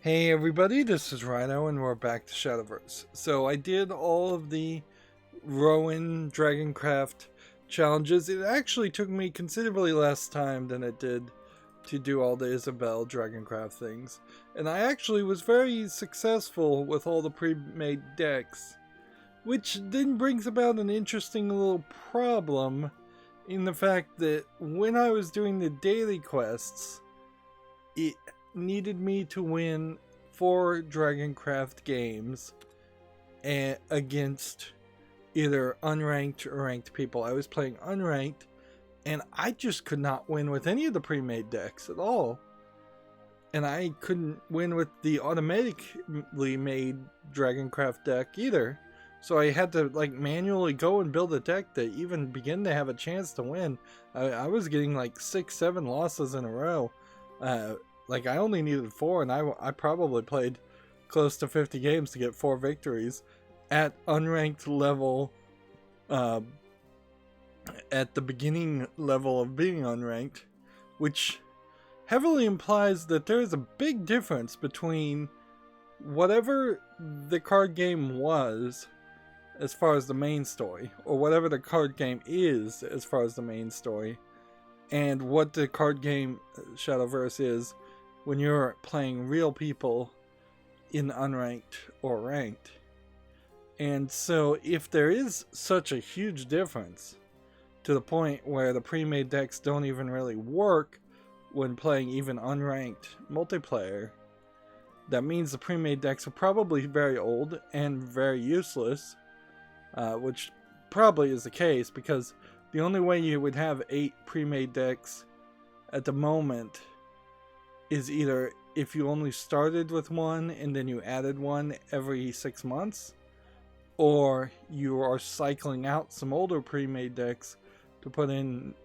Hey everybody, this is Rydo and we're back to Shadowverse. So I did all of the Rowan Dragoncraft challenges. It actually took me considerably less time than it did to do all the Isabel Dragoncraft things. And I actually was very successful with all the pre-made decks. Which then brings about an interesting little problem in the fact that when I was doing the daily quests, it needed me to win 4 Dragoncraft games against either unranked or ranked people. I was playing unranked, and I just could not win with any of the pre-made decks at all. And I couldn't win with the automatically made Dragoncraft deck either. So I had to manually go and build a deck to even begin to have a chance to win. I was getting like 6-7 losses in a row. I only needed 4, and I probably played close to 50 games to get 4 victories at unranked level, at the beginning level of being unranked, which heavily implies that there is a big difference between whatever the card game was as far as the main story, or whatever the card game is as far as the main story, and what the card game Shadowverse is when you're playing real people in unranked or ranked. And so if there is such a huge difference to the point where the pre-made decks don't even really work when playing even unranked multiplayer, that means the pre-made decks are probably very old and very useless, which probably is the case, because the only way you would have 8 pre-made decks at the moment is either if you only started with one and then you added one every 6 months, or you are cycling out some older pre-made decks to put in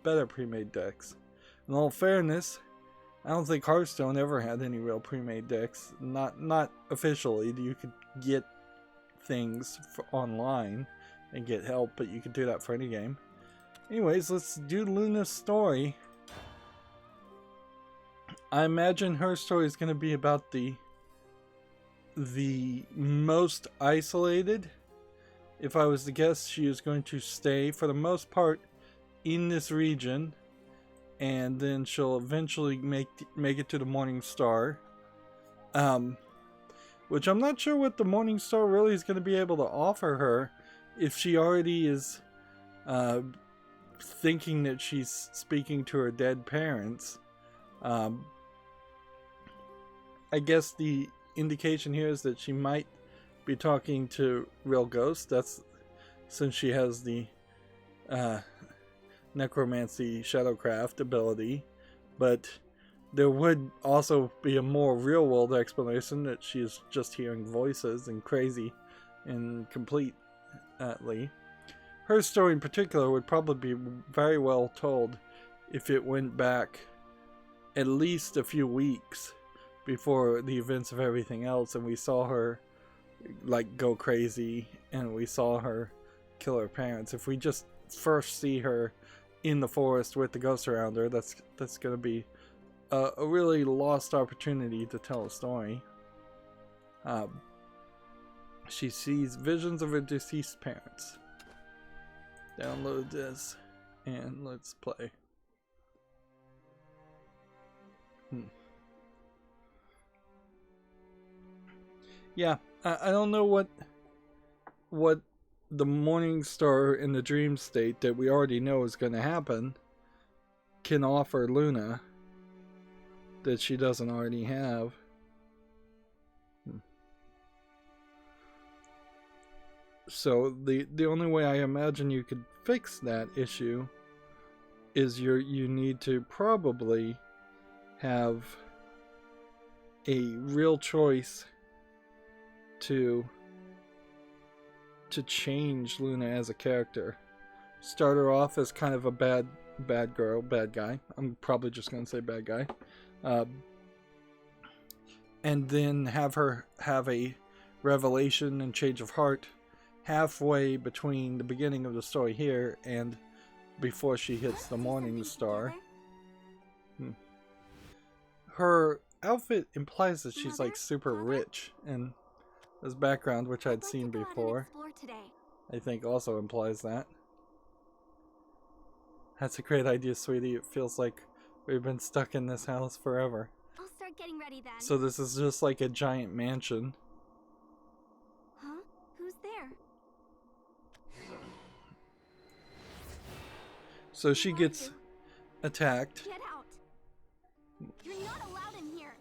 better pre-made decks. In all fairness, I don't think Hearthstone ever had any real pre-made decks. Not officially. You could get things online and get help, but you could do that for any game. Anyways, let's do Luna's story. I imagine her story is going to be about the most isolated. If I was to guess, she is going to stay for the most part in this region, and then she'll eventually make it to the Morning Star. Which I'm not sure what the Morning Star really is going to be able to offer her, if she already is thinking that she's speaking to her dead parents. I guess the indication here is that she might be talking to real ghosts. That's since she has the necromancy shadowcraft ability, but there would also be a more real-world explanation that she is just hearing voices and crazy and completely. Her story in particular would probably be very well told if it went back at least a few weeks before the events of everything else, and we saw her go crazy and we saw her kill her parents. If we just first see her in the forest with the ghosts around her, that's going to be a really lost opportunity to tell a story. She sees visions of her deceased parents. Download this and let's play. Yeah, I don't know what the Morning Star in the dream state that we already know is going to happen can offer Luna that she doesn't already have. So the only way I imagine you could fix that issue is you need to probably have a real choice to change Luna as a character. Start her off as kind of a bad guy. I'm probably just gonna say bad guy. And then have her have a revelation and change of heart halfway between the beginning of the story here and before she hits the Morning Star. Her outfit implies that she's Mother, like super Father? rich, and this background, which I'd I'd like seen to go out and before, explore today. I think also implies that. That's a great idea, sweetie. It feels like we've been stuck in this house forever. I'll start getting ready then. So this is just like a giant mansion. Huh? Who's there? So she Who are gets you? attacked. Get out! You're not allowed in here.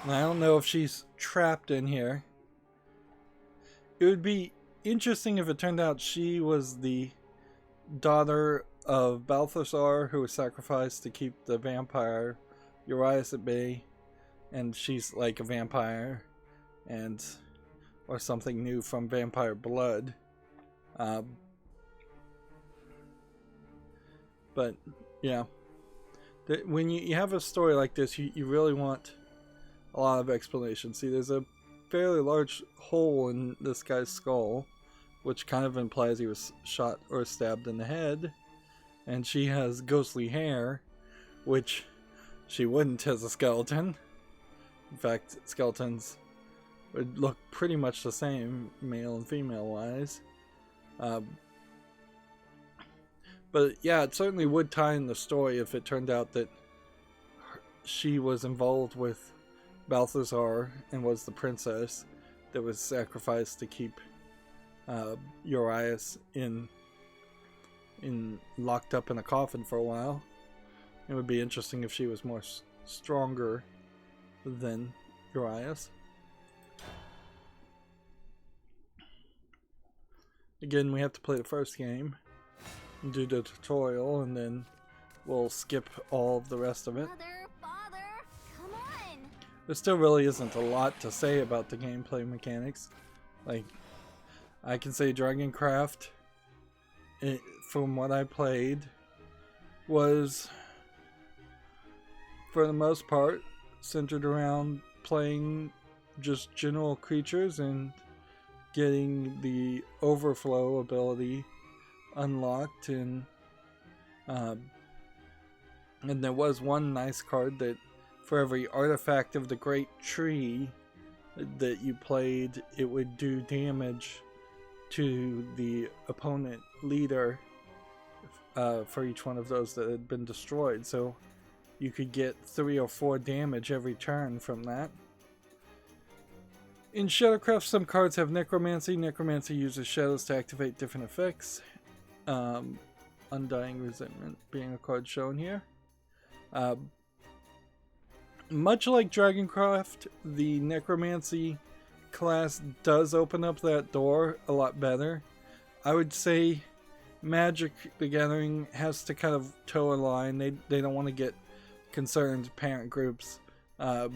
I don't know if she's trapped in here. It would be interesting if it turned out she was the daughter of Balthasar, who was sacrificed to keep the vampire Urias at bay, and she's like a vampire, and or something new from vampire blood. But yeah, when you have a story like this, you really want a lot of explanation. See, there's a fairly large hole in this guy's skull, which kind of implies he was shot or stabbed in the head. And she has ghostly hair, which she wouldn't as a skeleton. In fact, skeletons would look pretty much the same, male and female wise. But yeah, it certainly would tie in the story if it turned out that she was involved with Balthazar and was the princess that was sacrificed to keep Urias in locked up in a coffin for a while. It would be interesting if she was more stronger than Urias. Again, we have to play the first game, do the tutorial, and then we'll skip all of the rest of it. Mother, Father, come on! There still really isn't a lot to say about the gameplay mechanics. Like, I can say Dragoncraft, from what I played, was, for the most part, centered around playing just general creatures and getting the overflow ability unlocked, and there was one nice card that for every artifact of the great tree that you played, it would do damage to the opponent leader for each one of those that had been destroyed. So you could get 3 or 4 damage every turn from that. In Shadowcraft, some cards have Necromancy. Necromancy uses shadows to activate different effects. Undying Resentment being a card shown here. Much like Dragoncraft, the Necromancy class does open up that door a lot better. I would say Magic the Gathering has to kind of toe a line. They don't want to get concerned parent groups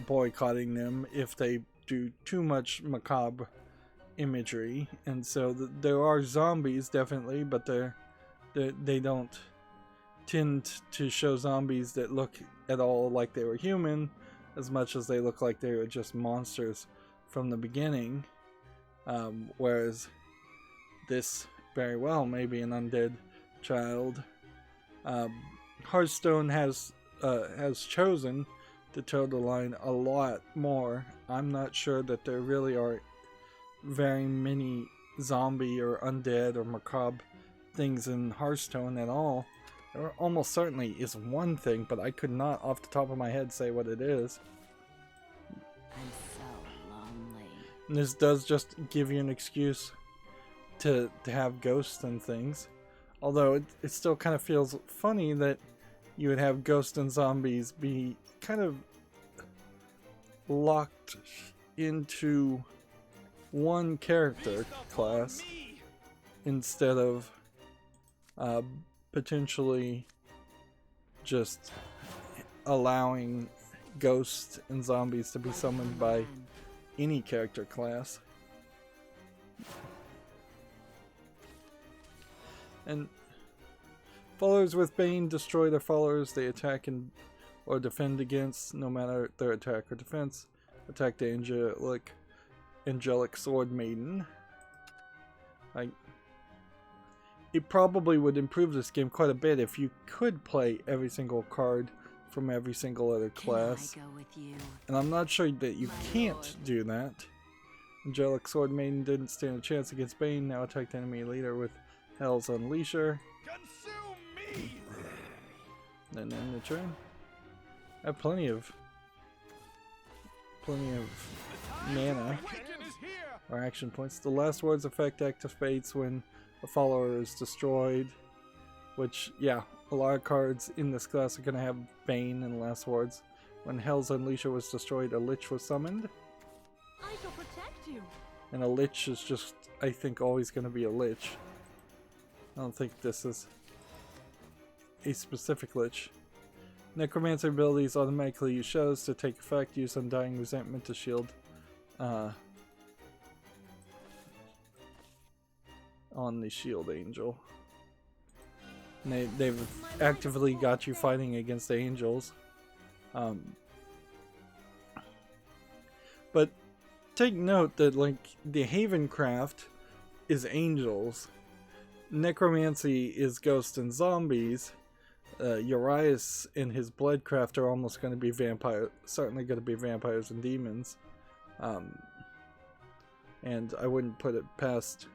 boycotting them if they do too much macabre imagery. And so there are zombies, definitely, but they don't tend to show zombies that look at all like they were human, as much as they look like they were just monsters from the beginning. Whereas this very well may be an undead child. Hearthstone has chosen to toe the line a lot more. I'm not sure that there really are very many zombie or undead or macabre things in Hearthstone at all. There almost certainly is one thing, but I could not off the top of my head say what it is. I'm so lonely. And this does just give you an excuse to have ghosts and things. Although it still kind of feels funny that you would have ghosts and zombies be kind of locked into one character class instead of potentially just allowing ghosts and zombies to be summoned by any character class. And followers with Bane destroy their followers they attack or defend against, no matter their attack or defense. Attack the angelic sword maiden. It probably would improve this game quite a bit if you could play every single card from every single other class. Can I go with you? And I'm not sure that you My can't lord. do that. Angelic Sword Maiden didn't stand a chance against Bane, now attacked enemy leader with Hell's Unleasher. Consume me! Then end the turn. I have plenty of mana Awaken is here! or action points. The last word's effect activates when a follower is destroyed, which, yeah, a lot of cards in this class are going to have Bane in last words. When Hell's Unleasher was destroyed, a Lich was summoned. I shall protect you. And a Lich is just, I think, always going to be a Lich. I don't think this is a specific Lich. Necromancer abilities automatically use shadows to take effect. Use Undying Resentment to shield on the Shield Angel. And they've actively got you fighting against the angels. But take note that, like, the Havencraft is angels. Necromancy is ghosts and zombies. Urias and his Bloodcraft are almost going to be certainly going to be vampires and demons. And I wouldn't put it past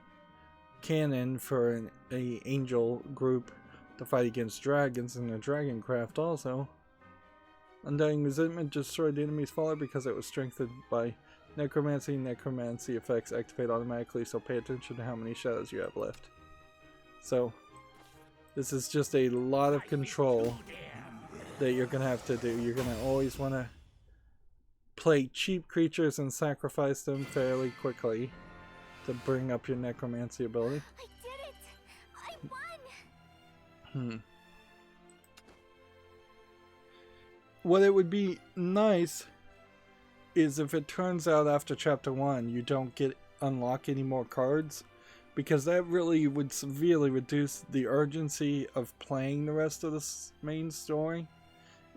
canon for a angel group to fight against dragons in their Dragoncraft also. Undying Resentment destroyed the enemy's follower because it was strengthened by Necromancy. Necromancy effects activate automatically, so pay attention to how many shadows you have left. So, this is just a lot of control that you're going to have to do. You're going to always want to play cheap creatures and sacrifice them fairly quickly to bring up your Necromancy ability. I did it! I won! What it would be nice is if it turns out after chapter 1 you don't unlock any more cards, because that really would severely reduce the urgency of playing the rest of the main story.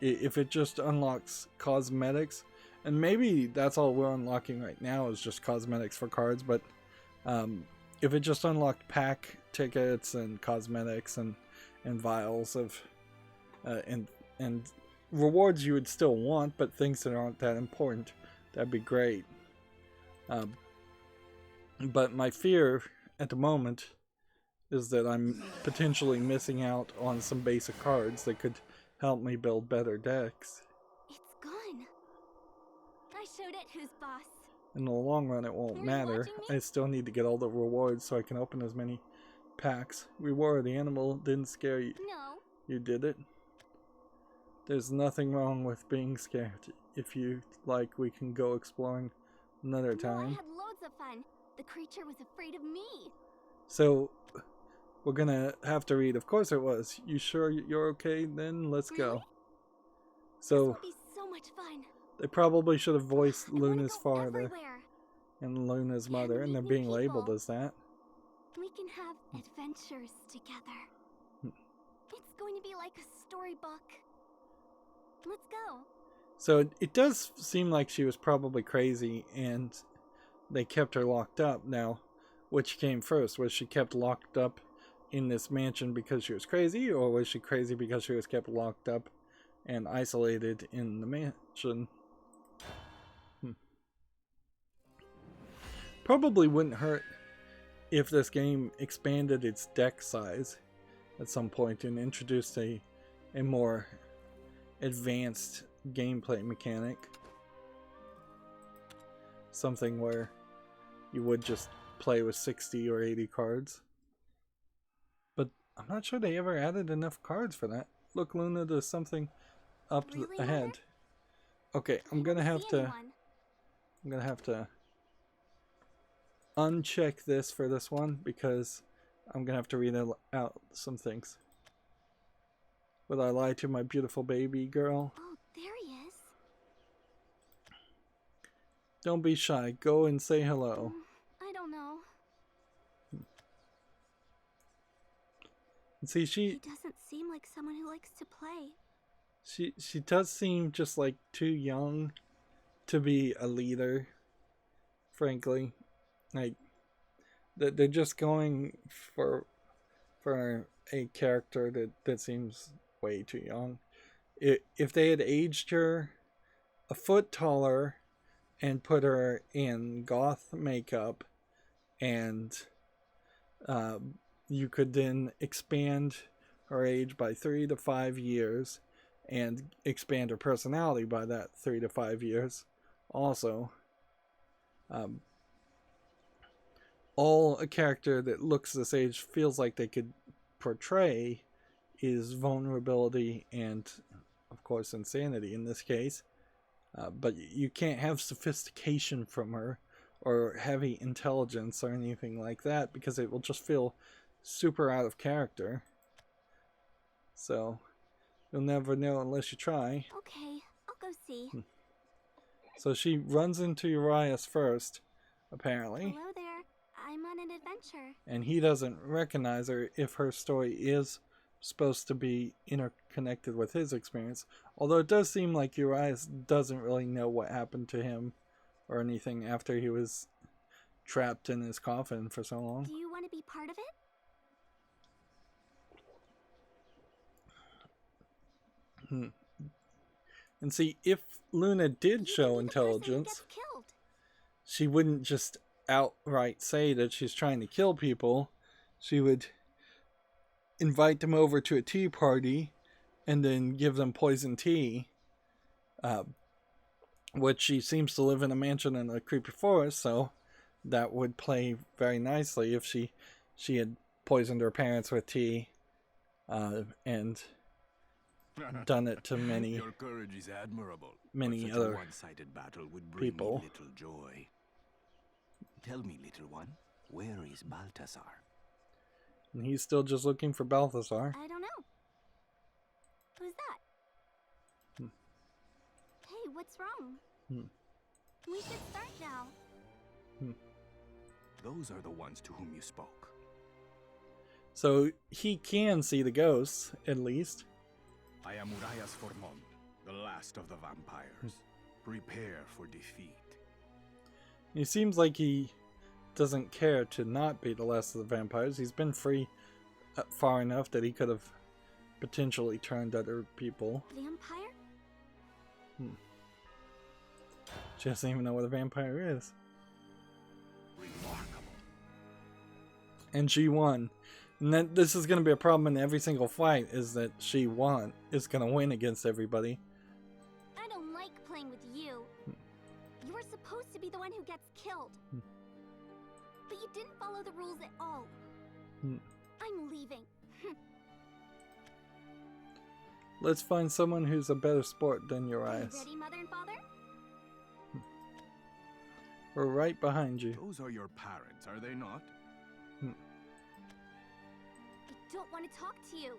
If it just unlocks cosmetics, and maybe that's all we're unlocking right now is just cosmetics for cards, but if it just unlocked pack tickets and cosmetics and vials of and rewards you would still want, but things that aren't that important, that'd be great. But my fear at the moment is that I'm potentially missing out on some basic cards that could help me build better decks. It's gone. I showed it who's boss. In the long run it won't Are you matter. watching me? I still need to get all the rewards so I can open as many packs. Reward the animal didn't scare you. No. You did it. There's nothing wrong with being scared. If you like, we can go exploring another No, I time. had loads of fun. The creature was afraid of me. So, we're gonna have to read. Of course it was. You sure you're okay? Then let's go. Really? So, This will be so much fun. they probably should have voiced I wanna Luna's go father everywhere. and Luna's mother, and meet they're new being labeled people. as that. We can have adventures together. It's going to be like a storybook. Let's go. So it does seem like she was probably crazy, and they kept her locked up. Now, which came first? Was she kept locked up in this mansion because she was crazy, or was she crazy because she was kept locked up and isolated in the mansion? Probably wouldn't hurt if this game expanded its deck size at some point and introduced a more advanced gameplay mechanic. Something where you would just play with 60 or 80 cards. But I'm not sure they ever added enough cards for that. Look, Luna, there's something up Really, ahead. Mother? Okay, I'm I gonna don't have see to anyone. uncheck this for this one because I'm gonna have to read out some things. Would I lie to my beautiful baby girl? Oh, there he is. Don't be shy. Go and say hello. I don't know. And see, He doesn't seem like someone who likes to play. she does seem just like too young to be a leader. Frankly, like they're just going for a character that seems way too young. if they had aged her a foot taller and put her in goth makeup, and you could then expand her age by 3 to 5 years and expand her personality by that 3 to 5 years also. All a character that looks this age feels like they could portray is vulnerability and, of course, insanity in this case. But you can't have sophistication from her or heavy intelligence or anything like that, because it will just feel super out of character. So you'll never know unless you try. Okay, I'll go see. So she runs into Urias first, apparently. Hello there. I'm on an adventure. And he doesn't recognize her if her story is supposed to be interconnected with his experience. Although it does seem like Urias doesn't really know what happened to him or anything after he was trapped in his coffin for so long. Do you want to be part of it? And see, if Luna did You show could be the person who intelligence, gets killed. she wouldn't just outright say that she's trying to kill people. She would invite them over to a tea party and then give them poison tea, which she seems to live in a mansion in a creepy forest, so that would play very nicely if she had poisoned her parents with tea, and done it to many Your courage is admirable. many Such other a one-sided battle would bring people. me little joy. Tell me, little one, where is Balthazar? And he's still just looking for Balthazar. I don't know. Who's that? Hey, what's wrong? We should start now. Those are the ones to whom you spoke. So he can see the ghosts, at least. I am Urias Formond, the last of the vampires. Prepare for defeat. He seems like he doesn't care to not be the last of the vampires. He's been free far enough that he could have potentially turned other people. Vampire? She doesn't even know what a vampire is. Remarkable. And she won. And that this is going to be a problem in every single fight, is that she is going to win against everybody. I don't like playing with you. You were supposed to be the one who gets killed. But you didn't follow the rules at all. I'm leaving. Let's find someone who's a better sport than Are you Urias. ready, Mother and Father? We're right behind you. Those are your parents, are they not? I don't want to talk to you.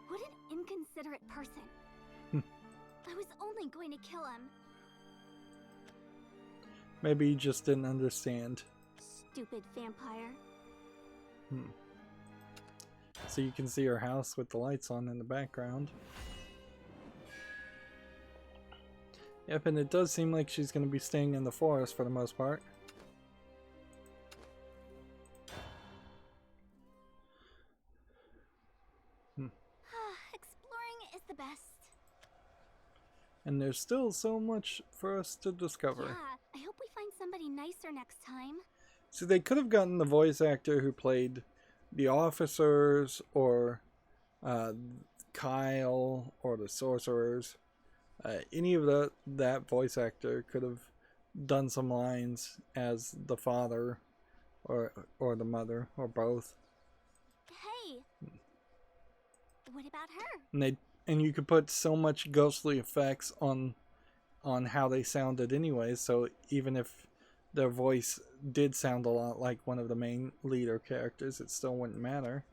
What an inconsiderate person. I was only going to kill him. Maybe you just didn't understand. Stupid vampire. So you can see her house with the lights on in the background. Yep, and it does seem like she's going to be staying in the forest for the most part. Exploring is the best. And there's still so much for us to discover. Yeah, I hope we find somebody nicer next time. So they could have gotten the voice actor who played the officers, or Kyle, or the sorcerers. Any of that voice actor could have done some lines as the father, or the mother, or both. Hey, what about her? And you could put so much ghostly effects on how they sounded anyway, so even if their voice did sound a lot like one of the main leader characters, it still wouldn't matter.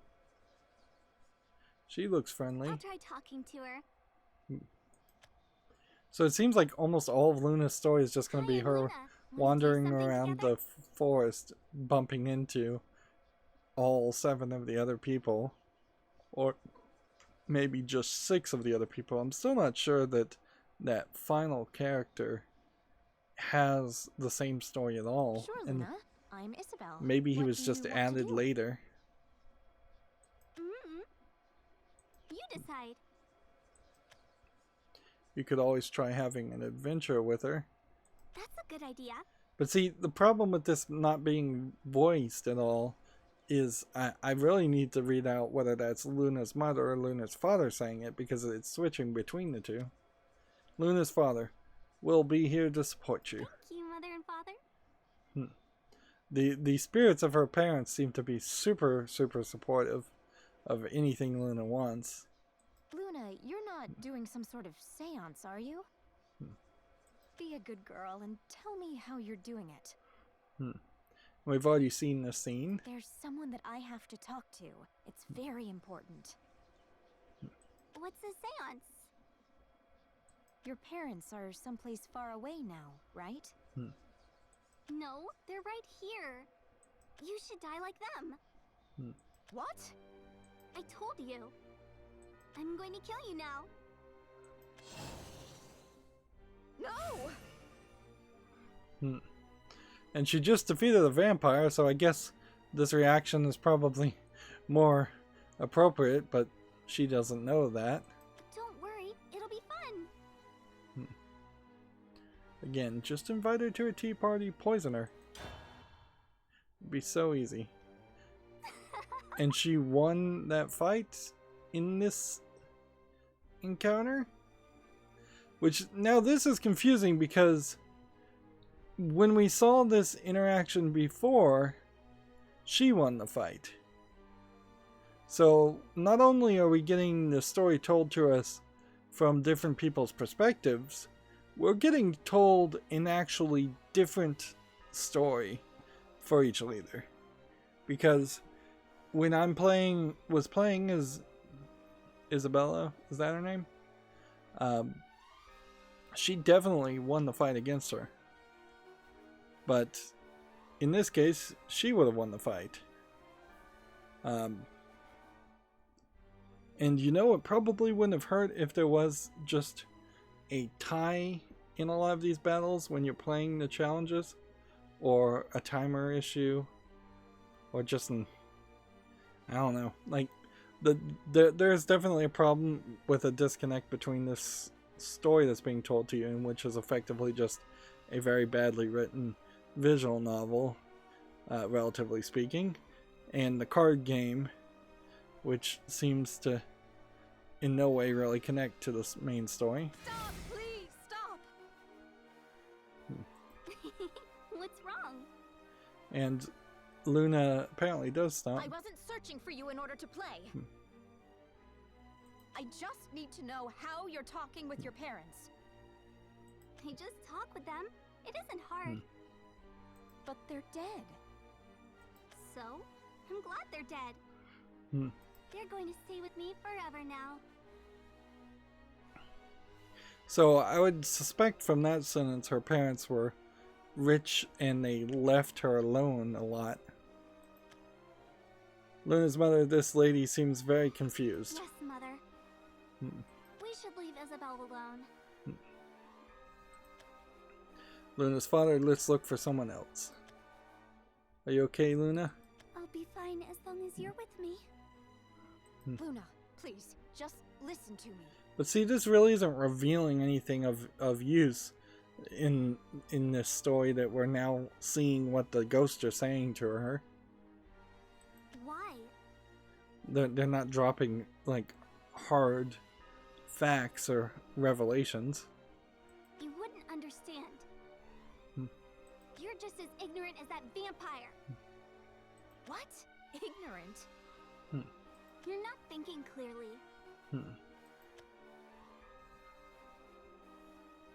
She looks friendly. I'll try talking to her. So it seems like almost all of Luna's story is just going to be Hey, her Luna, wanna do wandering something around together? the forest, bumping into all 7 of the other people, or maybe just 6 of the other people. I'm still not sure that that final character has the same story at all. Sure, And Luna. I'm Isabel. maybe he What was do just you want to added do? later. decide. You could always try having an adventure with her. That's a good idea. But see, the problem with this not being voiced at all is I really need to read out whether that's Luna's mother or Luna's father saying it, because it's switching between the two. Luna's father, we'll be here to support you. Thank you, Mother and Father. The spirits of her parents seem to be super supportive of anything Luna wants. Luna, you're not doing some sort of seance, are you? Be a good girl and tell me how you're doing it. We've already seen this scene. There's someone that I have to talk to. It's very important. What's a seance? Your parents are someplace far away now, right? No, they're right here. You should die like them. What? I told you. I'm going to kill you now. No! And she just defeated a vampire, so I guess this reaction is probably more appropriate, but she doesn't know that. Don't worry, it'll be fun. Again, just invite her to a tea party, poison her. It'd be so easy. And she won that fight in this encounter? Which, now this is confusing because when we saw this interaction before, she won the fight. So not only are we getting the story told to us from different people's perspectives, we're getting told an actually different story for each leader. Because when was playing as Isabella, is that her name? She definitely won the fight against her. But in this case, she would have won the fight. And you know, it probably wouldn't have hurt if there was just a tie in a lot of these battles when you're playing the challenges, or a timer issue, or just an, I don't know, like there's definitely a problem with a disconnect between this story that's being told to you, and which is effectively just a very badly written visual novel, relatively speaking, and the card game, which seems to in no way really connect to this main story. Stop! Please, stop! What's wrong? And Luna apparently does stop. I wasn't searching for you in order to play. I just need to know how you're talking with your parents. I just talk with them. It isn't hard. But they're dead. So, I'm glad they're dead. They're going to stay with me forever now. So I would suspect from that sentence her parents were rich and they left her alone a lot. Luna's mother, this lady, seems very confused. Yes, Mother. We should leave Isabel alone. Luna's father, let's look for someone else. Are you okay, Luna? I'll be fine as long as you're with me. Luna, please, just listen to me. But see, this really isn't revealing anything of use in this story that we're now seeing what the ghosts are saying to her. Why? They're not dropping like hard facts or revelations. You wouldn't understand. You're just as ignorant as that vampire. What? Ignorant? You're not thinking clearly.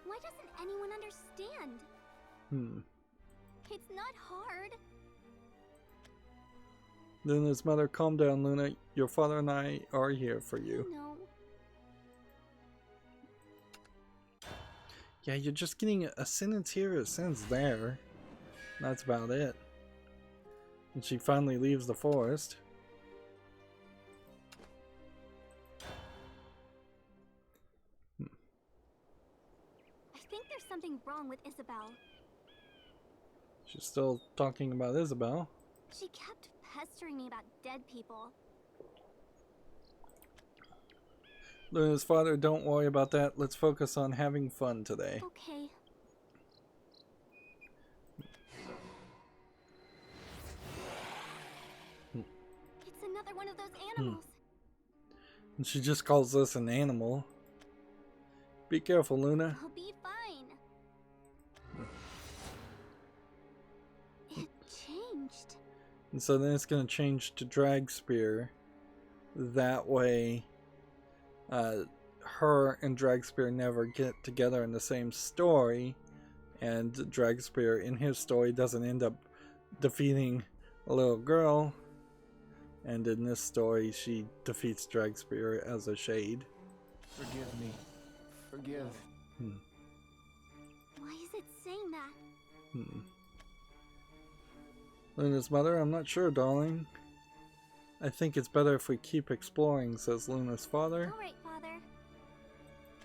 Why doesn't anyone understand? It's not hard. Luna's mother, calm down, Luna. Your father and I are here for you. No. Yeah, you're just getting a sentence here, a sentence there. That's about it. And she finally leaves the forest. I think there's something wrong with Isabel. She's still talking about Isabel. She kept pestering me about dead people. Luna's father, don't worry about that. Let's focus on having fun today. Okay. It's another one of those animals. And she just calls this an animal. Be careful, Luna. I'll be fine. It changed. And so then it's going to change to Drag Spear. That way, her and Drag Spear never get together in the same story. And Drag Spear in his story doesn't end up defeating a little girl. And in this story, she defeats Drag Spear as a shade. Forgive me. Forgive. Why is it saying that? Luna's mother, I'm not sure, darling. I think it's better if we keep exploring, says Luna's father. Alright, Father.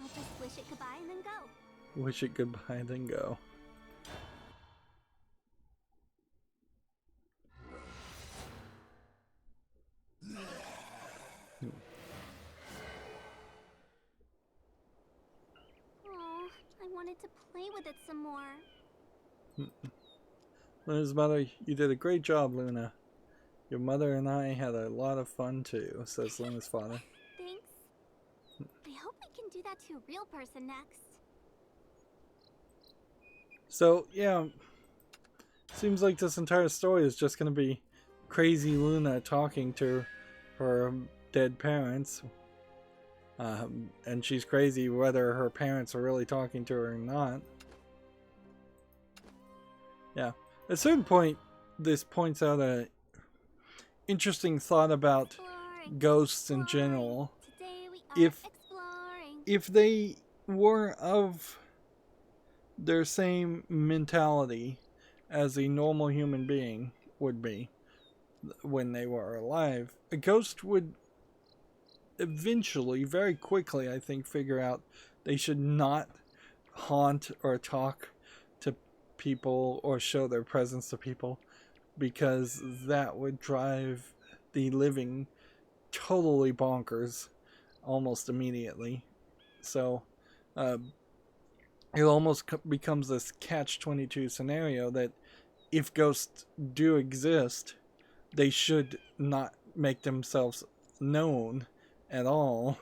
I'll just wish it goodbye and then go. Wish it goodbye, then go. Oh, I wanted to play with it some more. Luna's mother, you did a great job, Luna. Your mother and I had a lot of fun too, says Luna's father. Thanks. I hope we can do that to a real person next. So, yeah. Seems like this entire story is just going to be crazy Luna talking to her dead parents. And she's crazy whether her parents are really talking to her or not. Yeah. At a certain point, this points out a interesting thought about ghosts in general. If they were of their same mentality as a normal human being would be when they were alive, a ghost would eventually, very quickly, I think, figure out they should not haunt or talk to people or show their presence to people, because that would drive the living totally bonkers almost immediately. So it almost becomes this catch-22 scenario that if ghosts do exist, they should not make themselves known at all.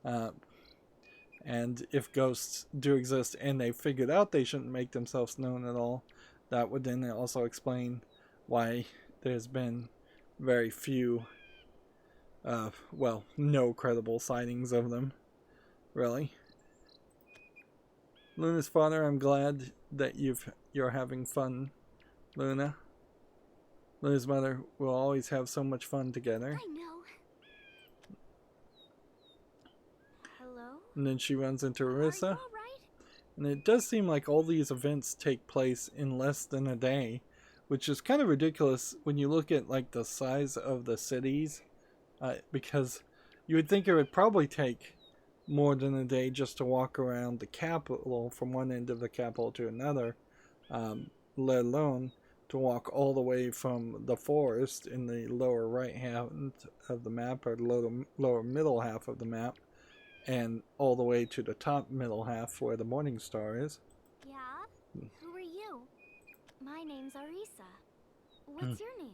And if ghosts do exist and they figured out they shouldn't make themselves known at all, that would then also explain why there's been very few, well, no credible sightings of them, really. Luna's father, I'm glad that you're having fun, Luna. Luna's mother, will always have so much fun together. I know. Hello? And then she runs into Are you Arissa. alright? And it does seem like all these events take place in less than a day, which is kind of ridiculous when you look at like the size of the cities, because you would think it would probably take more than a day just to walk around the capital from one end of the capital to another, let alone to walk all the way from the forest in the lower right hand of the map, or the lower middle half of the map, and all the way to the top middle half where the Morning Star is. Yeah? Who are you? My name's Arisa. What's your name?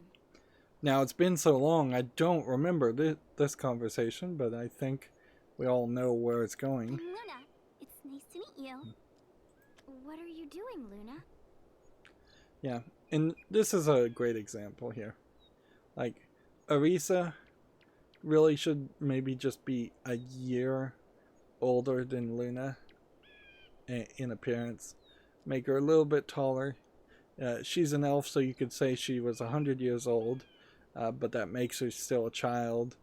Now, it's been so long, I don't remember this conversation, but I think we all know where it's going. I'm Luna. It's nice to meet you. What are you doing, Luna? Yeah, and this is a great example here. Like, Arisa really should maybe just be a year older than Luna in appearance. Make her a little bit taller. She's an elf, so you could say she was 100 years old, but that makes her still a child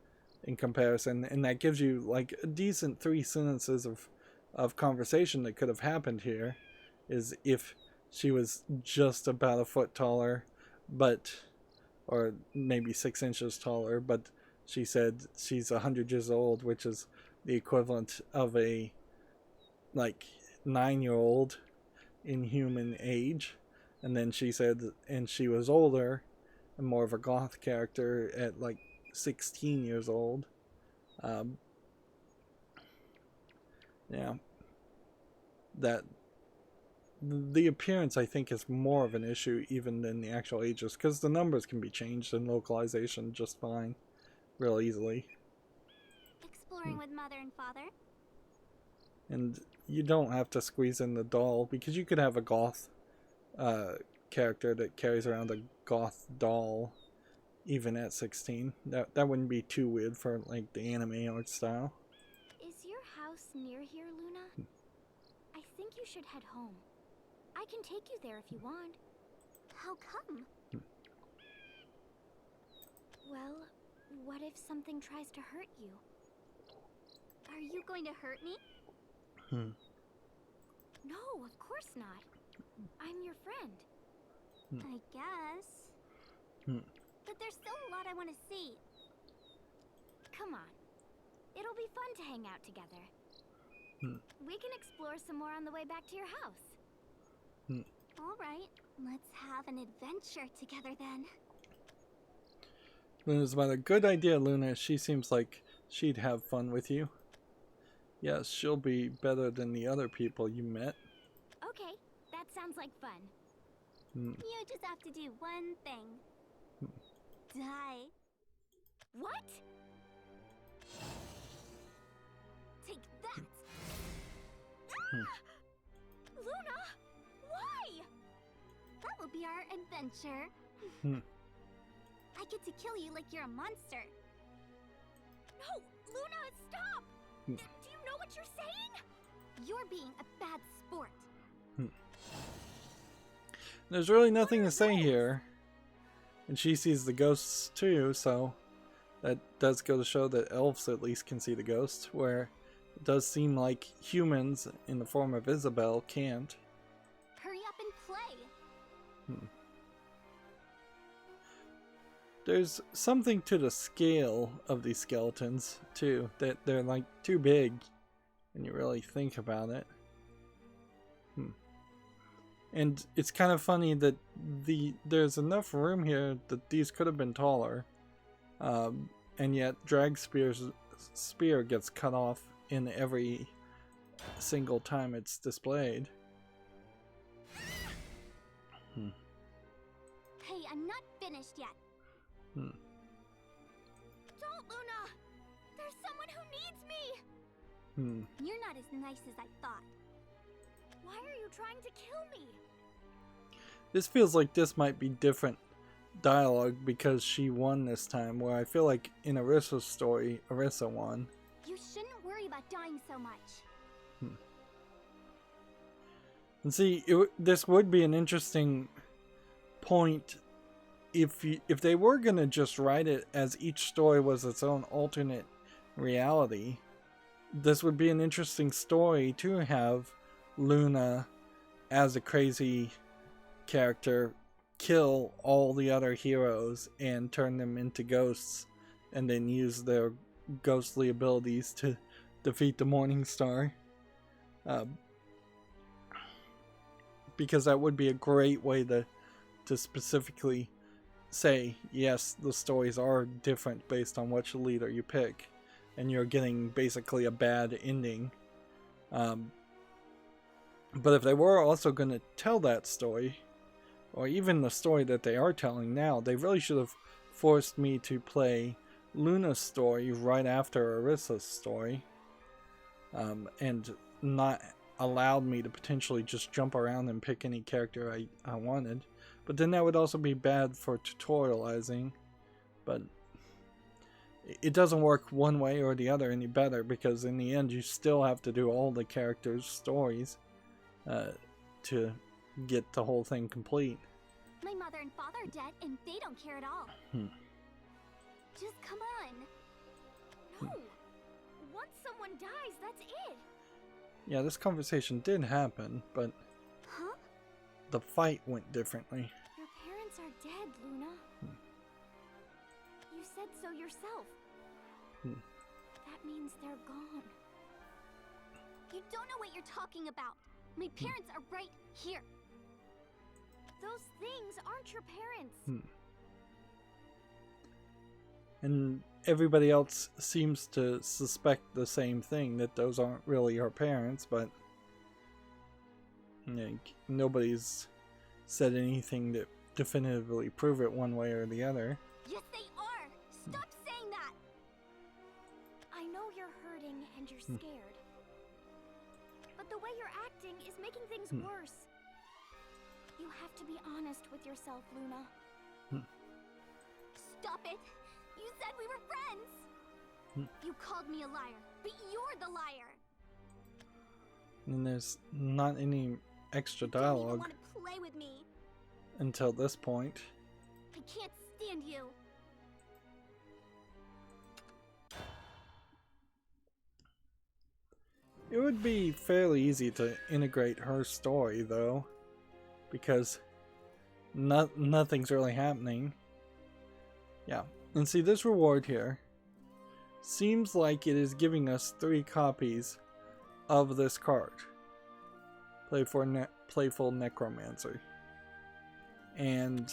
in comparison, and that gives you like a decent 3 sentences of conversation that could have happened here, is if she was just about a foot taller, or maybe 6 inches taller, but she said she's 100 years old, which is the equivalent of a like 9-year-old in human age. And then she said, and she was older and more of a goth character at like 16 years old. Yeah. That the appearance, I think, is more of an issue even than the actual ages, because the numbers can be changed in localization just fine, real easily. Exploring with mother and father? And you don't have to squeeze in the doll, because you could have a goth character that carries around a goth doll even at 16. That wouldn't be too weird for like the anime art style. Is your house near here, Luna? I think you should head home. I can take you there if you want. How come? Well, what if something tries to hurt you? Are you going to hurt me? No, of course not. I'm your friend. I guess. But there's still a lot I want to see. Come on. It'll be fun to hang out together. We can explore some more on the way back to your house. All right, let's have an adventure together then. Luna's about a good idea, Luna. She seems like she'd have fun with you. Yes, she'll be better than the other people you met. Okay, that sounds like fun. You just have to do one thing. Die. What? Take that! Luna! Why? That will be our adventure. I get to kill you like you're a monster. No! Luna, stop! Do you know what you're saying? You're being a bad sport. There's really nothing to say here. And she sees the ghosts too, so that does go to show that elves at least can see the ghosts, where it does seem like humans in the form of Isabel can't. Hurry up and play. There's something to the scale of these skeletons too, that they're like too big when you really think about it. And it's kind of funny that there's enough room here that these could have been taller, and yet Dragsphere's spear gets cut off in every single time it's displayed. Hey, I'm not finished yet. Don't, Luna! There's someone who needs me! You're not as nice as I thought. Why are you trying to kill me? This feels like this might be different dialogue because she won this time, where I feel like in Arissa's story, Arissa won. You shouldn't worry about dying so much. And see, this would be an interesting point if they were going to just write it as each story was its own alternate reality. This would be an interesting story to have Luna as a crazy character kill all the other heroes and turn them into ghosts, and then use their ghostly abilities to defeat the Morning Star. Because that would be a great way to specifically say, yes, the stories are different based on which leader you pick, and you're getting basically a bad ending. But if they were also going to tell that story, or even the story that they are telling now, they really should have forced me to play Luna's story right after Arissa's story, and not allowed me to potentially just jump around and pick any character I wanted. But then that would also be bad for tutorializing. But it doesn't work one way or the other any better, because in the end you still have to do all the characters' stories to get the whole thing complete. My mother and father are dead, and they don't care at all. Just come on. No. Once someone dies, that's it. Yeah, this conversation did happen, but Huh? the fight went differently. Your parents are dead, Luna. You said so yourself. That means they're gone. You don't know what you're talking about. My parents are right here. Those things aren't your parents. And everybody else seems to suspect the same thing, that those aren't really her parents, but like, nobody's said anything that definitively prove it one way or the other. Yes, they are! Stop saying that! I know you're hurting and you're scared. But the way you're acting is making things worse. You have to be honest with yourself, Luna. Stop it! You said we were friends! You called me a liar, but you're the liar! And there's not any extra You don't even dialogue want to play with me! until this point. I can't stand you! It would be fairly easy to integrate her story, though, because nothing's really happening. Yeah, and see, this reward here seems like it is giving us 3 copies of this card. Playful Necromancer. And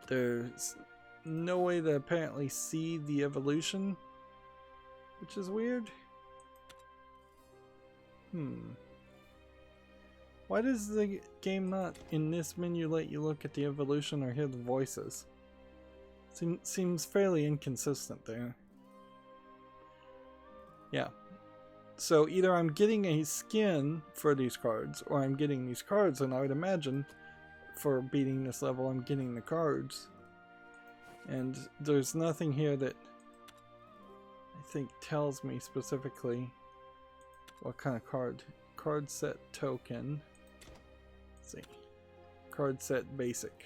there's no way to apparently see the evolution, which is weird. Why does the game not in this menu let you look at the evolution or hear the voices? Seems fairly inconsistent there. Yeah. So either I'm getting a skin for these cards, or I'm getting these cards, and I would imagine for beating this level I'm getting the cards. And there's nothing here that I think tells me specifically what kind of card. Card set token. Let's see. Card set basic.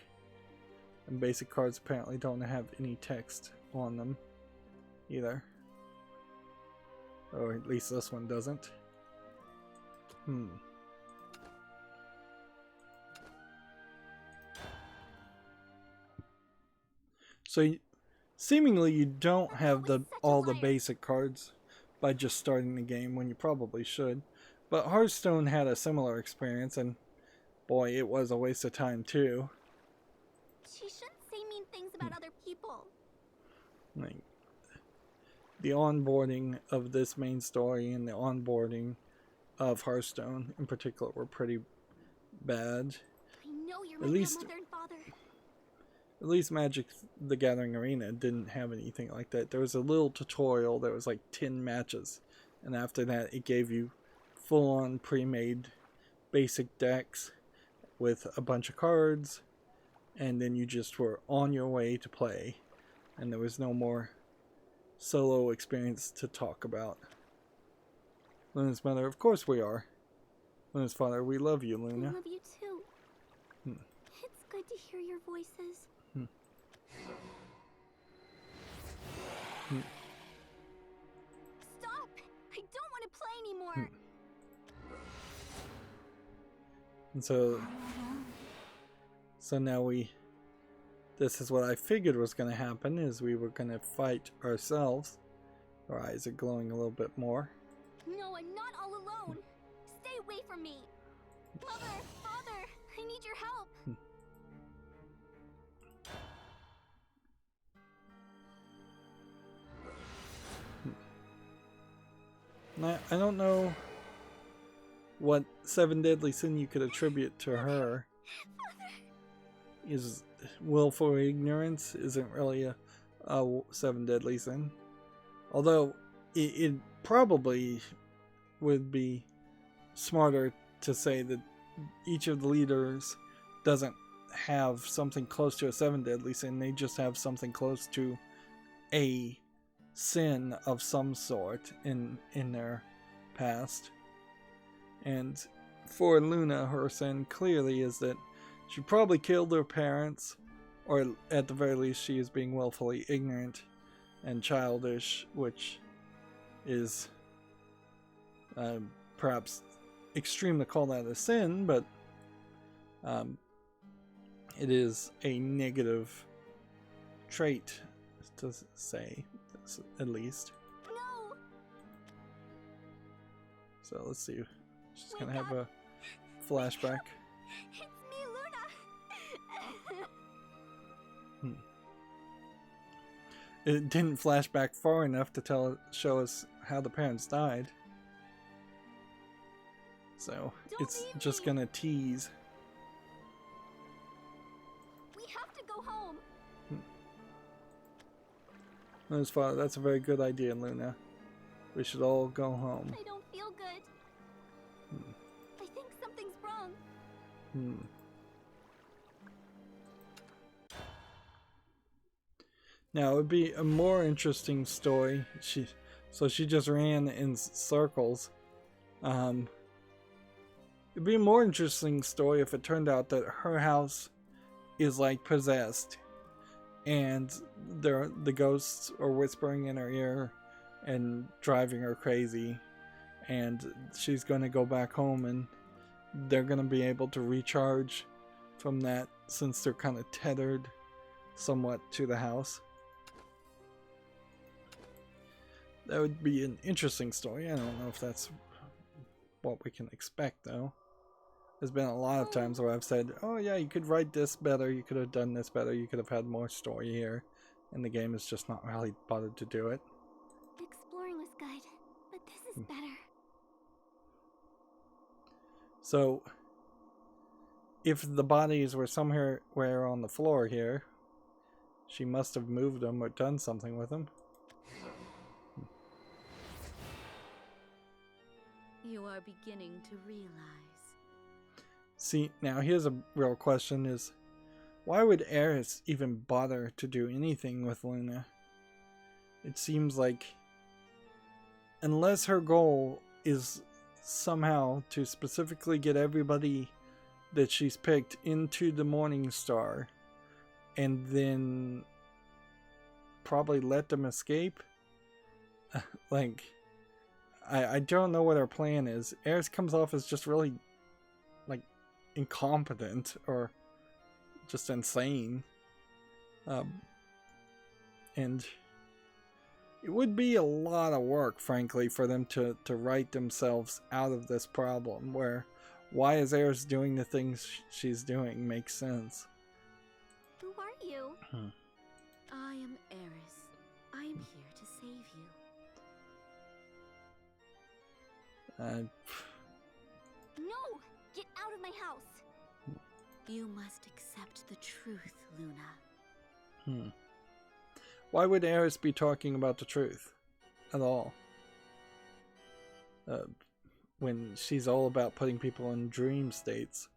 And basic cards apparently don't have any text on them either. Or at least this one doesn't. So seemingly you don't have all the basic cards by just starting the game, when you probably should. But Hearthstone had a similar experience, and boy, it was a waste of time too. She shouldn't say mean things about other people. Like, the onboarding of this main story and the onboarding of Hearthstone in particular were pretty bad. I know you're my mother and father. At least Magic the Gathering Arena didn't have anything like that. There was a little tutorial that was like 10 matches, and after that it gave you full-on pre-made basic decks with a bunch of cards, and then you just were on your way to play, and there was no more solo experience to talk about. Luna's mother, of course we are. Luna's father, we love you, Luna. I love you too. It's good to hear your voices. Stop! I don't want to play anymore. And so now this is what I figured was going to happen, is we were going to fight ourselves. Our eyes are glowing a little bit more. No, I'm not all alone. Stay away from me. Mother, father, I need your help. I don't know what 7 deadly sin you could attribute to her. Is willful ignorance isn't really a 7 deadly sin. Although it probably would be smarter to say that each of the leaders doesn't have something close to a 7 deadly sin. They just have something close to a sin of some sort in their past. And for Luna, her sin clearly is that she probably killed her parents, or at the very least she is being willfully ignorant and childish, which is perhaps extreme to call that a sin, but it is a negative trait to say, at least. No! So let's see. She's gonna have a flashback. It's me, Luna! it didn't flash back far enough to show us how the parents died. So it's just gonna tease. We have to go home. Luna's father, that's a very good idea, Luna. We should all go home. I don't feel good. I think something's wrong. Now, it would be a more interesting story. So she just ran in circles. It'd be a more interesting story if it turned out that her house is like possessed, and the ghosts are whispering in her ear and driving her crazy, and she's going to go back home, and they're going to be able to recharge from that since they're kind of tethered somewhat to the house. That would be an interesting story. I don't know if that's what we can expect, though. There's been a lot of times where I've said, oh yeah, you could write this better, you could have done this better, you could have had more story here, and the game is just not really bothered to do it. Exploring was good, but this is better. So, if the bodies were somewhere on the floor here, she must have moved them or done something with them. You are beginning to realize. See, now here's a real question is, why would Eris even bother to do anything with Luna? It seems like, unless her goal is somehow to specifically get everybody that she's picked into the Morning Star, and then probably let them escape, like, I don't know what her plan is. Eris comes off as just really, like, incompetent or just insane. And it would be a lot of work, frankly, for them to write themselves out of this problem, where why is Eris doing the things she's doing makes sense. Who are you? I am Eris. I am here to save you. No! Get out of my house! You must accept the truth, Luna. Why would Eris be talking about the truth at all? When she's all about putting people in dream states.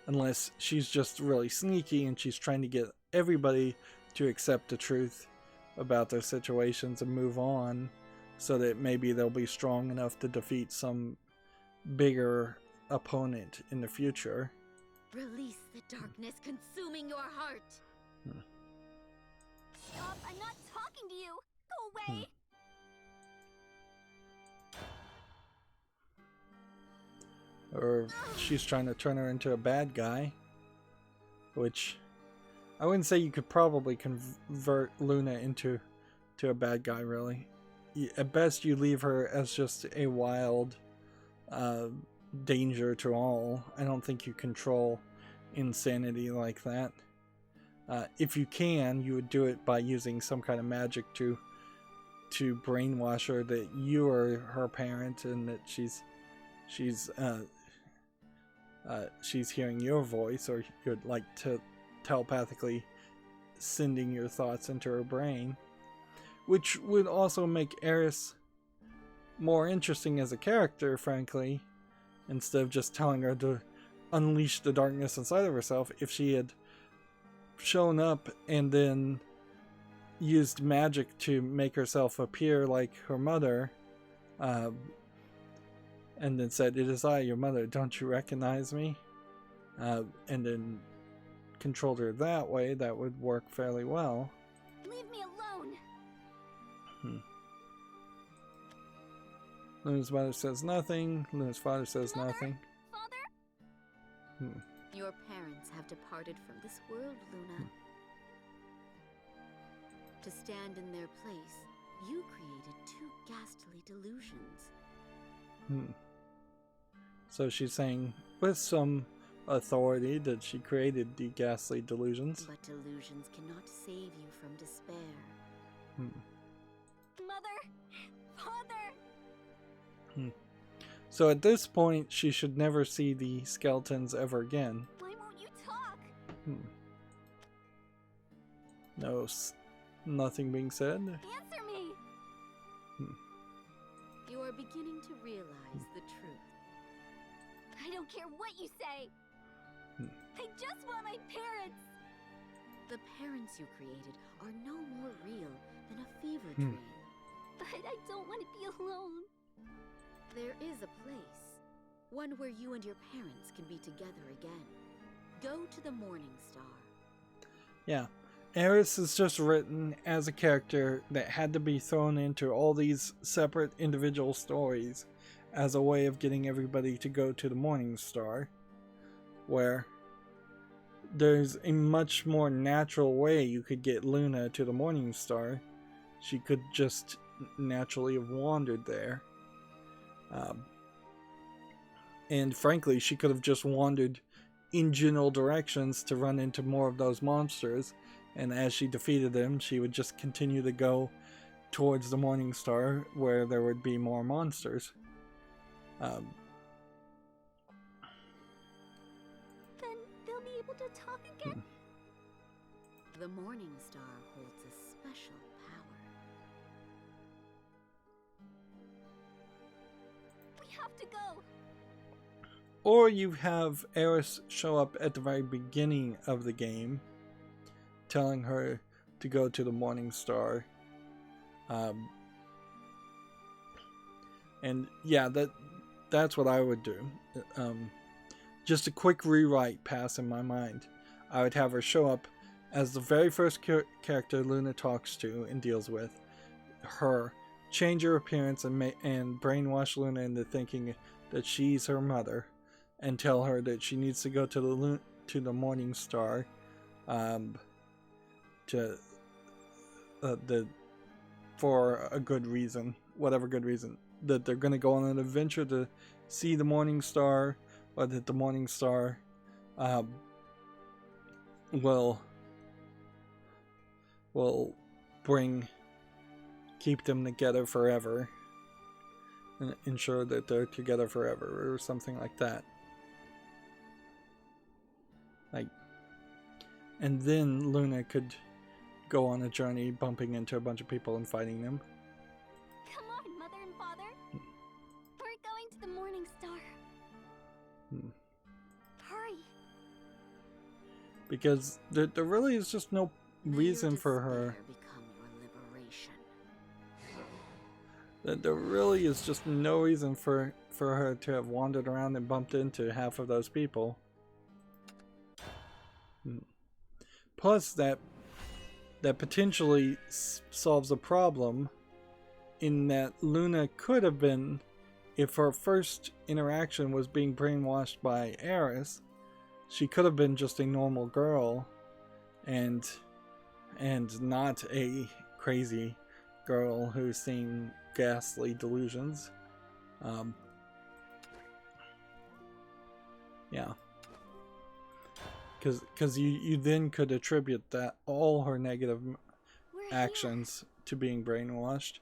Unless she's just really sneaky and she's trying to get everybody to accept the truth about their situations and move on, so that maybe they'll be strong enough to defeat some bigger opponent in the future. Release the darkness consuming your heart. Stop! I'm not talking to you! Go away! Or she's trying to turn her into a bad guy, which I wouldn't say you could probably convert Luna into a bad guy, really. At best, you leave her as just a wild danger to all. I don't think you control insanity like that. If you can, you would do it by using some kind of magic to brainwash her that you are her parent and that she's hearing your voice, or you'd like to telepathically sending your thoughts into her brain, which would also make Eris more interesting as a character, frankly, instead of just telling her to unleash the darkness inside of herself. If she had shown up and then used magic to make herself appear like her mother, and then said, "It is I, your mother, don't you recognize me?" And then controlled her that way, that would work fairly well. Leave me alone! Luna's mother says nothing. Luna's father says nothing. Father? Your parents have departed from this world, Luna. To stand in their place, you created two ghastly delusions. So she's saying, with some authority, that she created the ghastly delusions. But delusions cannot save you from despair. Mother, Father. So at this point, she should never see the skeletons ever again. Why won't you talk? No, nothing being said. Answer me. You are beginning to realize the truth. I don't care what you say. I just want my parents. The parents you created are no more real than a fever dream. But I don't want to be alone. There is a place. One where you and your parents can be together again. Go to the Morning Star. Yeah. Eris is just written as a character that had to be thrown into all these separate individual stories as a way of getting everybody to go to the Morning Star, where there's a much more natural way you could get Luna to the Morning Star. She could just naturally have wandered there. And frankly, she could have just wandered in general directions to run into more of those monsters, and as she defeated them, she would just continue to go towards the Morning Star where there would be more monsters. Then they'll be able to talk again? The Morning Star holds a special power. We have to go. Or you have Eris show up at the very beginning of the game, telling her to go to the Morning Star. And yeah, that's what I would do. Just a quick rewrite pass in my mind. I would have her show up as the very first character Luna talks to and deals with. Her change her appearance and brainwash Luna into thinking that she's her mother, and tell her that she needs to go to the Morning Star, for a good reason, whatever good reason, that they're going to go on an adventure to see the Morning Star, or that the Morning Star will keep them together forever and ensure that they're together forever, or something like that. And then Luna could go on a journey, bumping into a bunch of people and fighting them. Come on, Mother and Father. We're going to the Morning Star. Hurry. Because there really is just no reason for her. Become your liberation. There really is just no reason for her to have wandered around and bumped into half of those people. Plus, that potentially solves a problem in that Luna could have been, if her first interaction was being brainwashed by Eris, she could have been just a normal girl and not a crazy girl who's seeing ghastly delusions. Yeah. Because you then could attribute that all her negative actions to being brainwashed.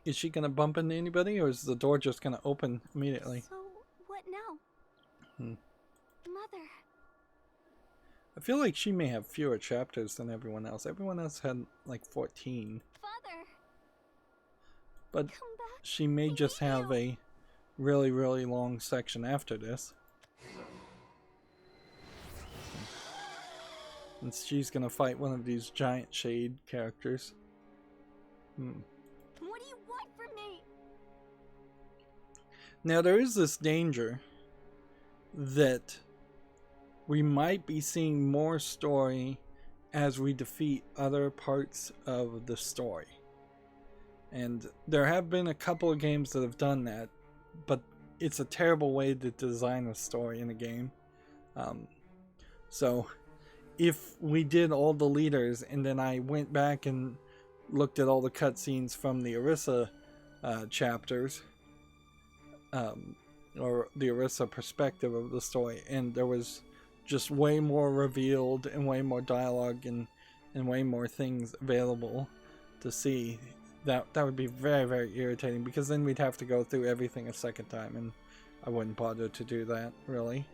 Is she gonna bump into anybody, or is the door just gonna open immediately? So, what now? Mother. I feel like she may have fewer chapters than everyone else. Everyone else had like 14. Father. But Come back. she may just have a really, really long section after this. And she's gonna fight one of these giant shade characters. What do you want from me? Now there is this danger that we might be seeing more story as we defeat other parts of the story. And there have been a couple of games that have done that, but it's a terrible way to design a story in a game. So if we did all the leaders and then I went back and looked at all the cutscenes from the Orisa chapters, or the Orisa perspective of the story, and there was just way more revealed and way more dialogue and way more things available to see. That would be very, very irritating, because then we'd have to go through everything a second time, and I wouldn't bother to do that, really.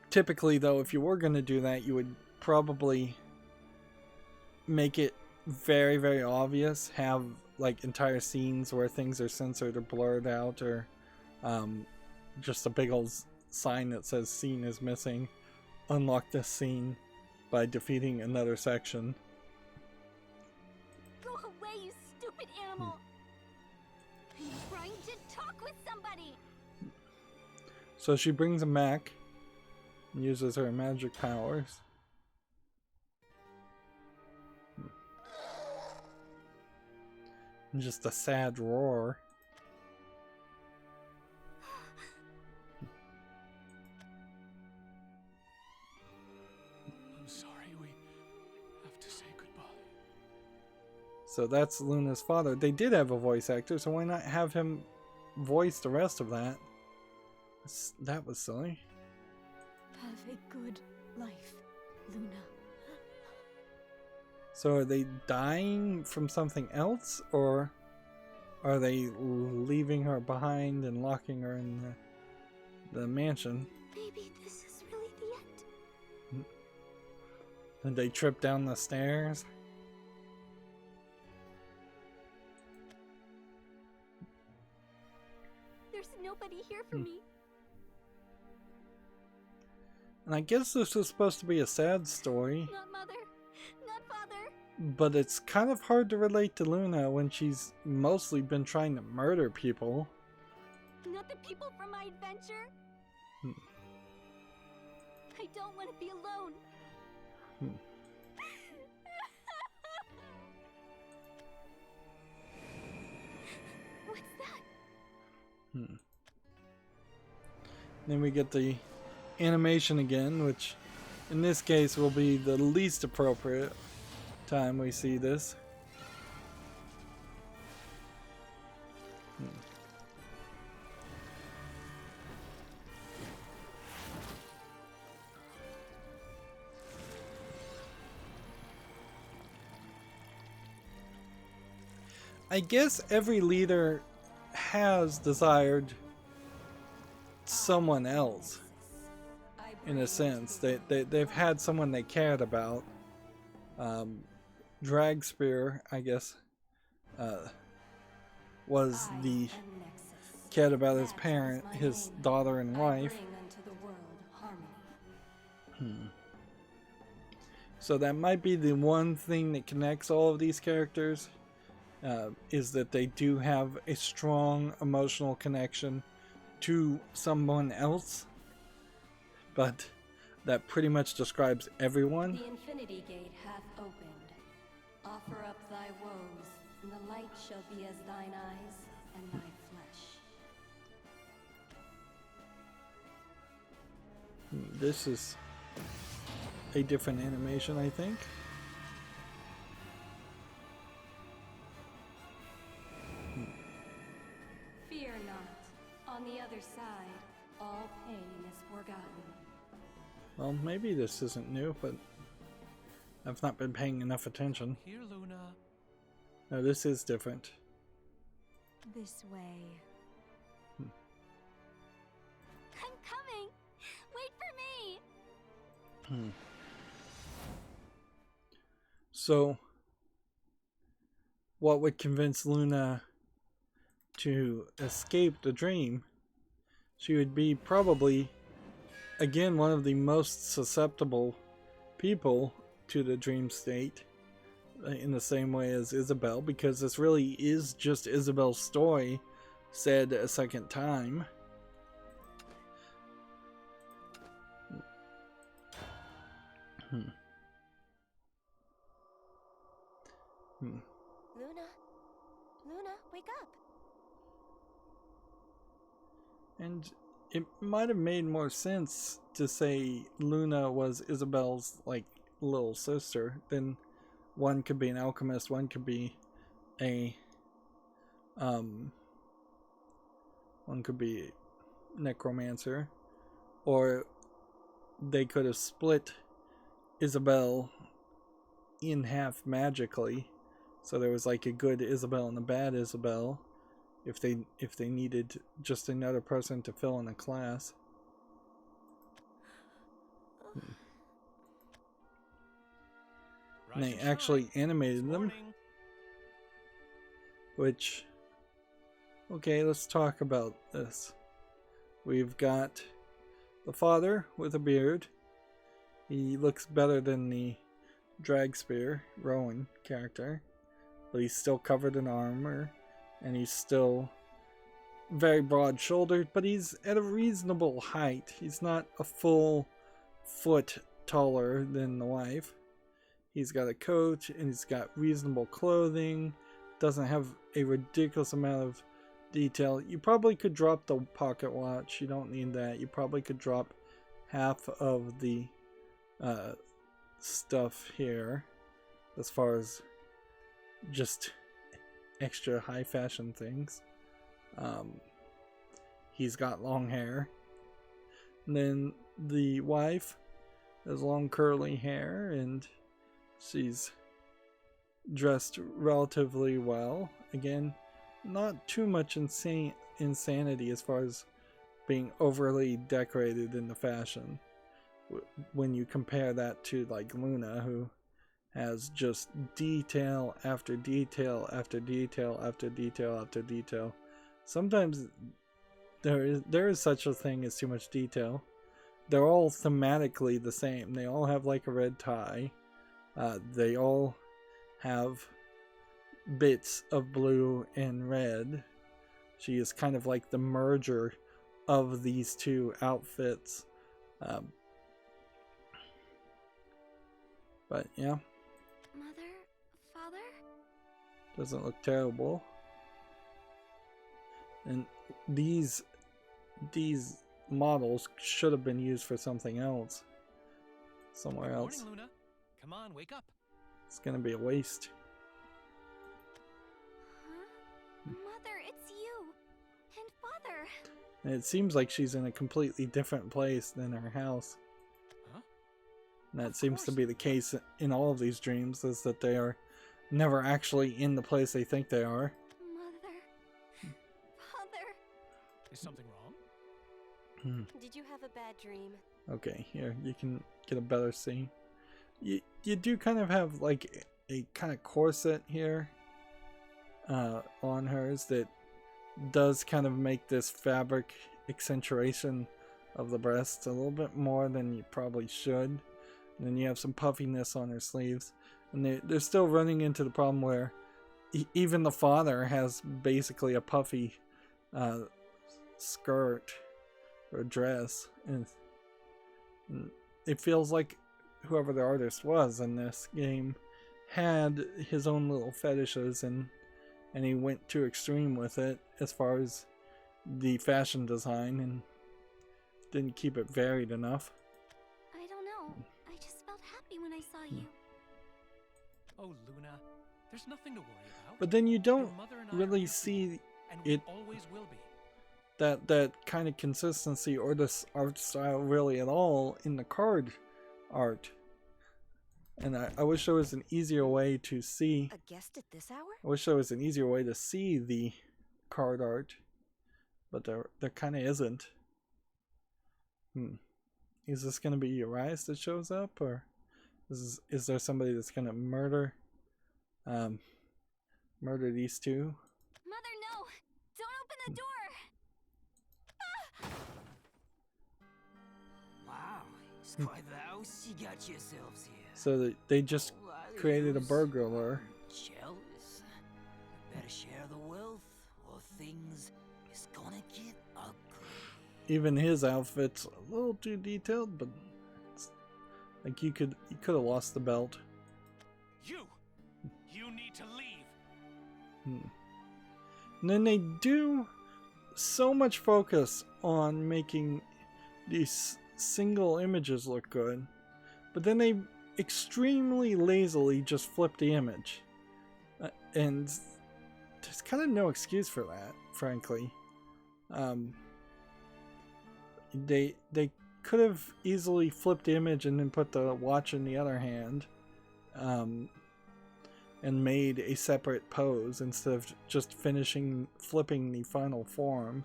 Typically, though, if you were going to do that, you would probably make it very, very obvious, have like entire scenes where things are censored or blurred out, or just a big old sign that says scene is missing. Unlock this scene by defeating another section. Go away, you stupid animal! I'm trying to talk with somebody! So she brings him back and uses her magic powers. And just a sad roar. I'm sorry, we have to say goodbye. So that's Luna's father. They did have a voice actor, so why not have him voice the rest of that? That was silly. Have a good life, Luna. So are they dying from something else, or are they leaving her behind and locking her in the mansion? Maybe this is really the end. And they trip down the stairs? There's nobody here for me. And I guess this was supposed to be a sad story, Not mother. Not father. but it's kind of hard to relate to Luna when she's mostly been trying to murder people. Not the people from my adventure. I don't want to be alone. What's that? Then we get the animation again, which in this case will be the least appropriate time we see this. I guess every leader has desired someone else, in a sense. They've had someone they cared about. Dragspear, I guess, was the cared about his parent, his daughter and wife. So that might be the one thing that connects all of these characters, is that they do have a strong emotional connection to someone else. But that pretty much describes everyone. The Infinity Gate hath opened. Offer up thy woes, and the light shall be as thine eyes and thy flesh. This is a different animation, I think. Fear not. On the other side, all pain is forgotten. Well, maybe this isn't new, but I've not been paying enough attention. Here, Luna. No, this is different. This way. I'm coming. Wait for me. So, what would convince Luna to escape the dream? She would be probably, again, one of the most susceptible people to the dream state, in the same way as Isabel, because this really is just Isabel's story said a second time. Luna? Luna, wake up! And it might have made more sense to say Luna was Isabel's, like, little sister. Then one could be an alchemist, one could be a One could be necromancer, or they could have split Isabel in half magically, so there was like a good Isabel and a bad Isabel if they needed just another person to fill in a class. And they actually animated them, which, okay, let's talk about this. We've got the father with a beard. He looks better than the Dragspear Rowan character, but he's still covered in armor, and he's still very broad-shouldered, but he's at a reasonable height. He's not a full foot taller than the wife. He's got a coat, and he's got reasonable clothing. Doesn't have a ridiculous amount of detail. You probably could drop the pocket watch. You don't need that. You probably could drop half of the stuff here as far as just extra high fashion things. He's got long hair. And then the wife has long curly hair, and she's dressed relatively well. Again, not too much insanity as far as being overly decorated in the fashion. When you compare that to like Luna, who has just detail after detail after detail after detail after detail. Sometimes there is such a thing as too much detail. They're all thematically the same. They all have like a red tie. They all have bits of blue and red. She is kind of like the merger of these two outfits. But yeah. Mother? Father? Doesn't look terrible. And these models should have been used for something else. Somewhere else. Good morning, Luna. Come on, wake up. It's gonna be a waste. Huh? Mother, it's you! And Father! And it seems like she's in a completely different place than her house. Huh? And that seems to be the case in all of these dreams, is that they are never actually in the place they think they are. Mother. Father. Is something wrong? Did you have a bad dream? Okay, here, you can get a better scene. You do kind of have like a kind of corset here on hers that does kind of make this fabric accentuation of the breasts a little bit more than you probably should. And then you have some puffiness on her sleeves. And they're still running into the problem where even the father has basically a puffy skirt or dress. And it feels like whoever the artist was in this game had his own little fetishes, and he went too extreme with it as far as the fashion design and didn't keep it varied enough. I don't know. I just felt happy when I saw you. Oh, Luna, there's nothing to worry about. But then you don't Your mother and I are really with see you, and we it always will be. that kind of consistency or this art style really at all in the card art. And I wish there was an easier way to see. A guest at this hour? I wish there was an easier way to see the card art, but there kind of isn't. Is this going to be Urias that shows up, or is there somebody that's going to murder these two? Mother, no! Don't open the door! Wow, it's quite the house you got yourselves here. So they just created a burglar. Jealous? Better share the wealth, or things is gonna get ugly. Even his outfit's a little too detailed, but it's, like you could have lost the belt. You need to leave. And then they do so much focus on making these single images look good, but then they extremely lazily just flip the image, and there's kind of no excuse for that, frankly. They could have easily flipped the image and then put the watch in the other hand, and made a separate pose instead of just flipping the final form.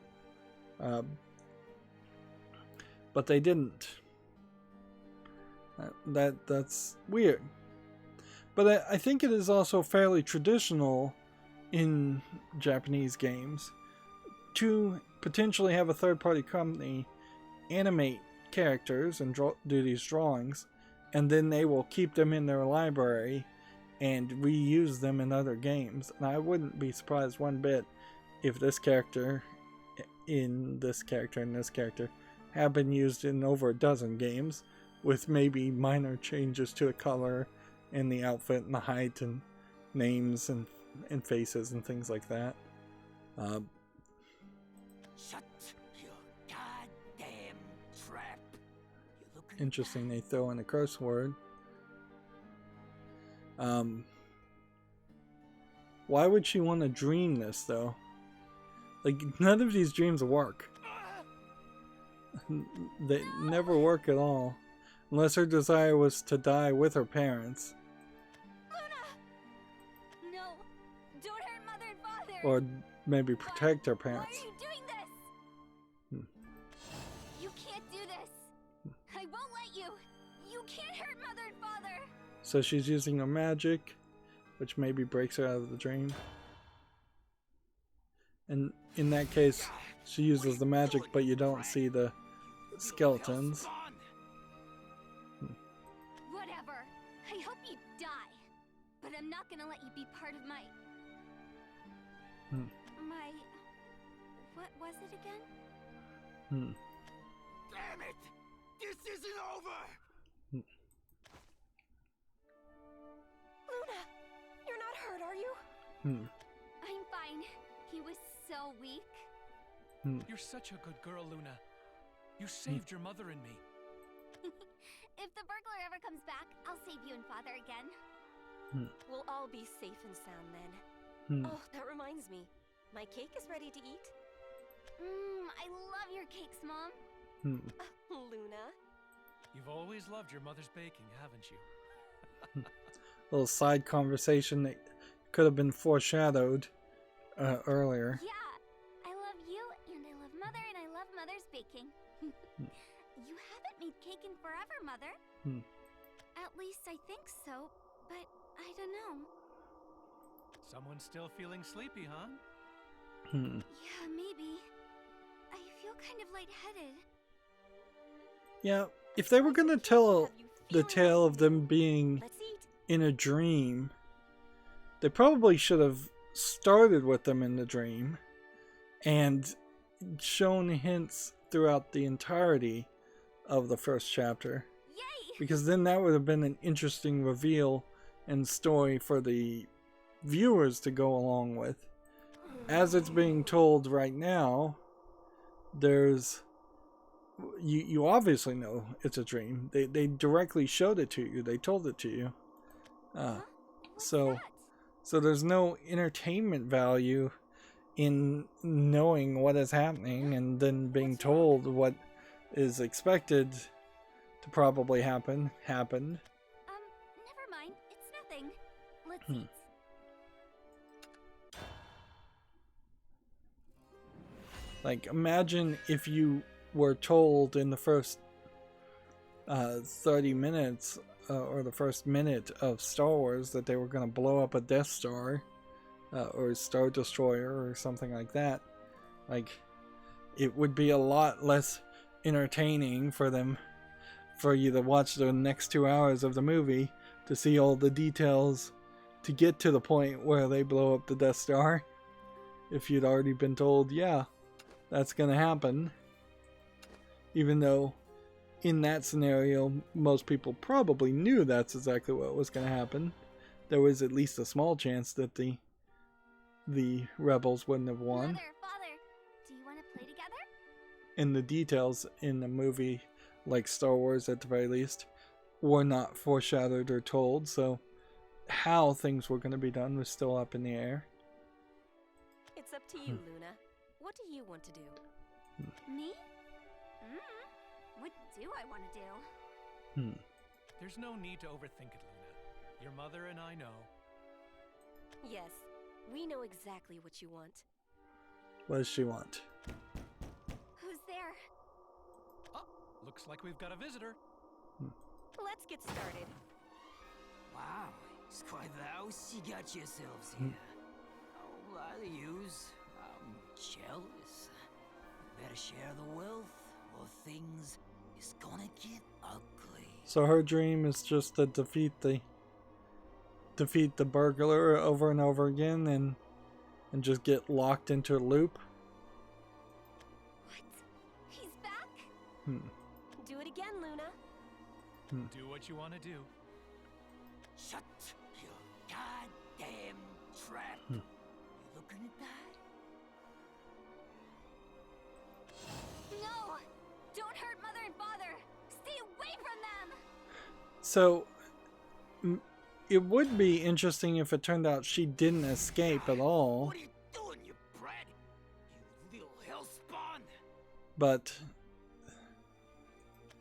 But they didn't. That's weird. But I think it is also fairly traditional in Japanese games to potentially have a third-party company animate characters and do these drawings, and then they will keep them in their library and reuse them in other games. And I wouldn't be surprised one bit if this character and this character have been used in over a dozen games, with maybe minor changes to the color and the outfit and the height and names and faces and things like that. Shut your goddamn trap. Interesting they throw in a curse word. Why would she want to dream this though? Like, none of these dreams work. They never work at all. Unless her desire was to die with her parents. Luna! No! Don't hurt Mother and Father! Or maybe protect her parents. Why are you doing this? You can't do this! I won't let you! You can't hurt Mother and Father! So she's using her magic, which maybe breaks her out of the dream. And in that case, she uses the magic, but you don't see the skeletons. Whatever. I hope you die. But I'm not gonna let you be part of my... My... What was it again? Damn it! This isn't over! Luna, you're not hurt, are you? I'm fine. He was so weak. You're such a good girl, Luna. You saved your mother and me. If the burglar ever comes back, I'll save you and Father again. We'll all be safe and sound then. Oh, that reminds me. My cake is ready to eat. I love your cakes, Mom. Luna. You've always loved your mother's baking, haven't you? Little side conversation that could have been foreshadowed earlier. Yeah, I love you, and I love Mother, and I love Mother's baking. You haven't made cake in forever, Mother. At least I think so, but I don't know. Someone's still feeling sleepy, huh? Yeah, maybe. I feel kind of lightheaded. Yeah, if they were going to tell the tale of them being in a dream, they probably should have started with them in the dream and shown hints throughout the entirety of the first chapter. Yay! Because then that would have been an interesting reveal and story for the viewers to go along with. As it's being told right now, there's... You obviously know it's a dream. They directly showed it to you. They told it to you. So there's no entertainment value in knowing what is happening and then being told what is expected to probably happen happened. Never mind. It's nothing. Let's eat. Like, imagine if you were told in the first 30 minutes or the first minute of Star Wars that they were going to blow up a Death Star or a Star Destroyer or something like that. Like, it would be a lot less entertaining for you to watch the next 2 hours of the movie to see all the details to get to the point where they blow up the Death Star. If you'd already been told, yeah, that's going to happen. Even though in that scenario, most people probably knew that's exactly what was going to happen. There was at least a small chance that the rebels wouldn't have won. Mother, Father, do you want to play together? And the details in the movie, like Star Wars at the very least, were not foreshadowed or told, so how things were going to be done was still up in the air. It's up to you, Luna. What what do you want to do? Me? What do I want to do? There's no need to overthink it, Luna. Your mother and I know. Yes, we know exactly what you want. What does she want? Who's there? Oh, looks like we've got a visitor. Let's get started. Wow, it's quite the house you got yourselves here. Oh, I use. I'm jealous. Better share the wealth, or things is gonna get ugly. So her dream is just to defeat the burglar over and over again and just get locked into a loop. What? He's back? Do it again, Luna. Do what you want to do. Shut your goddamn trap. You looking at that? No! Don't hurt Mother and Father! Stay away from them! So it would be interesting if it turned out she didn't escape at all. What are you doing, you brat? You little hellspawn! But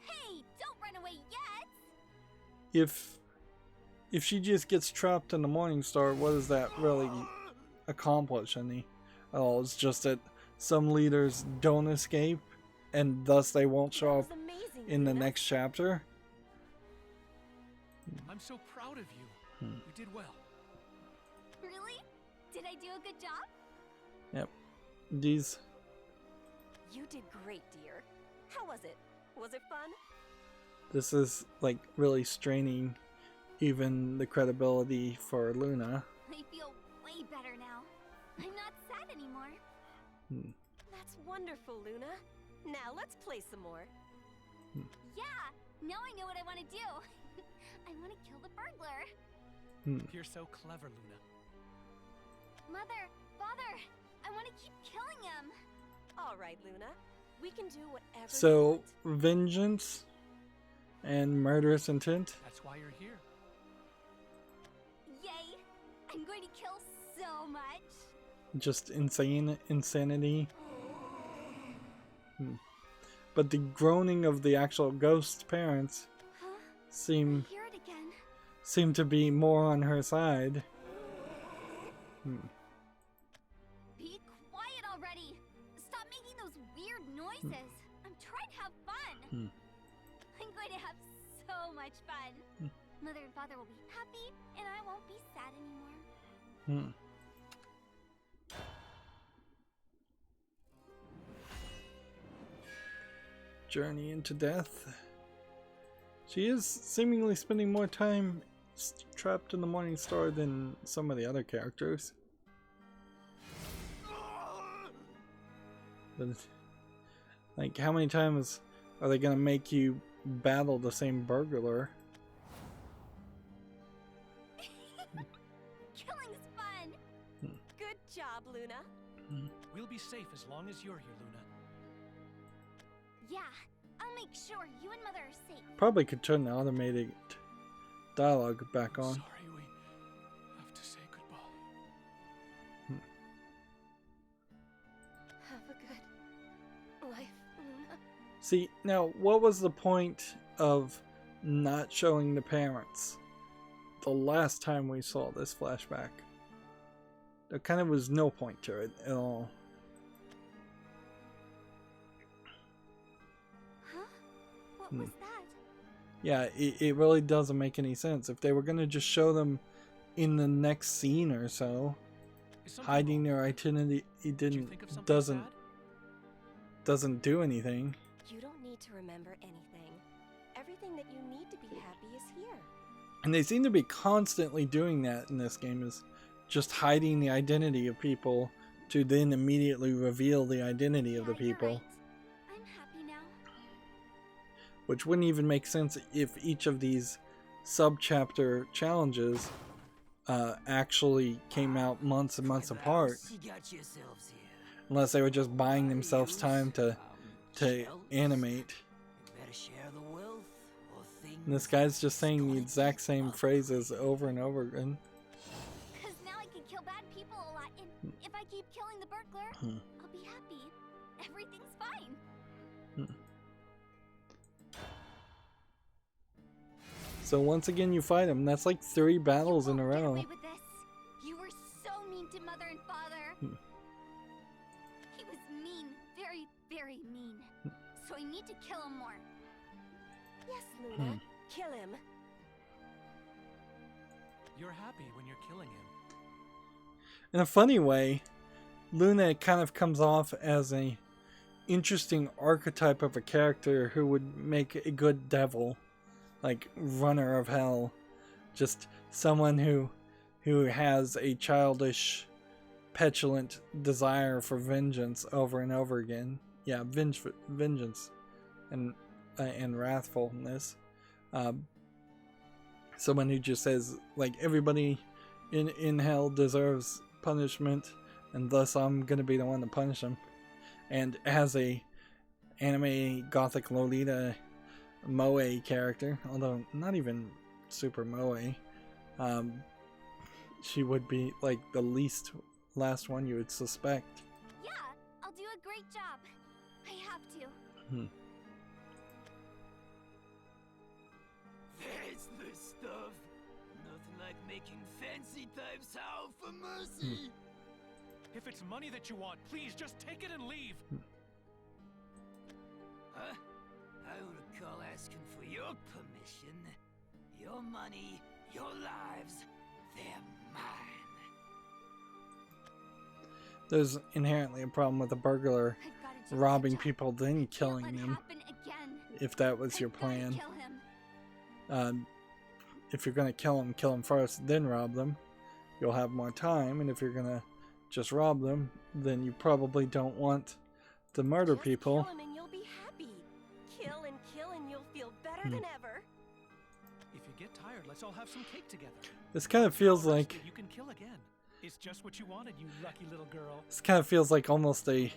Hey, don't run away yet! if she just gets trapped in the Morning Star, what does that really accomplish any at all? It's just that some leaders don't escape and thus they won't show up Amazing, in the Luna. next chapter. I'm so proud of you. You did well. Really? Did I do a good job? Yep. These You did great, dear. How was it? Was it fun? this is like really straining even the credibility for Luna. I feel way better now. I'm not sad anymore. That's wonderful, Luna. Now let's play some more. Yeah, now I know what I want to do. I want to kill the burglar. You're so clever, Luna. Mother, Father, I want to keep killing him. All right, Luna. We can do whatever you So want. vengeance and murderous intent. That's why you're here. Yay! I'm going to kill so much. Just insanity. But the groaning of the actual ghost parents Huh? seem I hear it again. to be more on her side. Be quiet already. Stop making those weird noises. I'm trying to have fun. I'm going to have so much fun. Mother and Father will be happy, and I won't be sad anymore. Journey into death. She is seemingly spending more time trapped in the Morning Star than some of the other characters. But, like, how many times are they gonna make you battle the same burglar? Killing's fun. Good job, Luna. We'll be safe as long as you're here, Luna. Yeah, I'll make sure you and Mother are safe. Probably could turn the automated dialogue back on. Sorry, we have to say goodbye. Have a good life, Luna. See, now, what was the point of not showing the parents the last time we saw this flashback? There kind of was no point to it at all. Huh? What was that? Yeah, it really doesn't make any sense. If they were going to just show them in the next scene or so, Is something hiding wrong? their identity, it Did you think of something doesn't sad? do anything. You don't need to remember anything. Everything that you need to be happy is here. And they seem to be constantly doing that in this game, is just hiding the identity of people to then immediately reveal the identity of the Yeah, you're people. right. I'm happy now. Which wouldn't even make sense if each of these sub-chapter challenges actually came out months and months apart. You got yourselves here. Unless they were just buying themselves time to jealous. animate. Better share the wealth, or things. And this guy's just saying the gonna exact get same ugly. phrases over and over again. Because now I can kill bad people a lot, and if I keep killing the burglar, I'll be happy. everything's fine. So once again, you fight him. That's like 3 battles in a You won't get row. away with this. You were so mean to Mother and Father. He was mean, very, very mean. So I need to kill him more. Yes, Luna. Kill him. You're happy when you're killing him. In a funny way, Luna kind of comes off as a interesting archetype of a character who would make a good devil, like runner of hell, just someone who has a childish, petulant desire for vengeance over and over again. Yeah, vengeance and wrathfulness. Someone who just says, like, everybody in hell deserves punishment, and thus I'm gonna be the one to punish them. And has a anime gothic Lolita moe character, although not even super moe. She would be like the last one you would suspect. Yeah, I'll do a great job. I have to. There's the stuff. Nothing like making fancy types howl for mercy. If it's money that you want, please just take it and leave. Huh? I would call asking for your permission. Your money, your lives, they're mine. There's inherently a problem with a burglar I've gotta do a robbing good job. people then Can't killing let it them, happen again. if that was your I've gotta plan. kill him. If you're gonna kill them first, then rob them. You'll have more time, and if you're gonna just rob them, then you probably don't want to murder Just people. Kill him and you'll be happy. Kill and you'll feel better than ever. If you get tired, let's all have some cake together. This kind of feels like You can kill again. It's just what you wanted, you lucky little girl. this kind of feels like almost a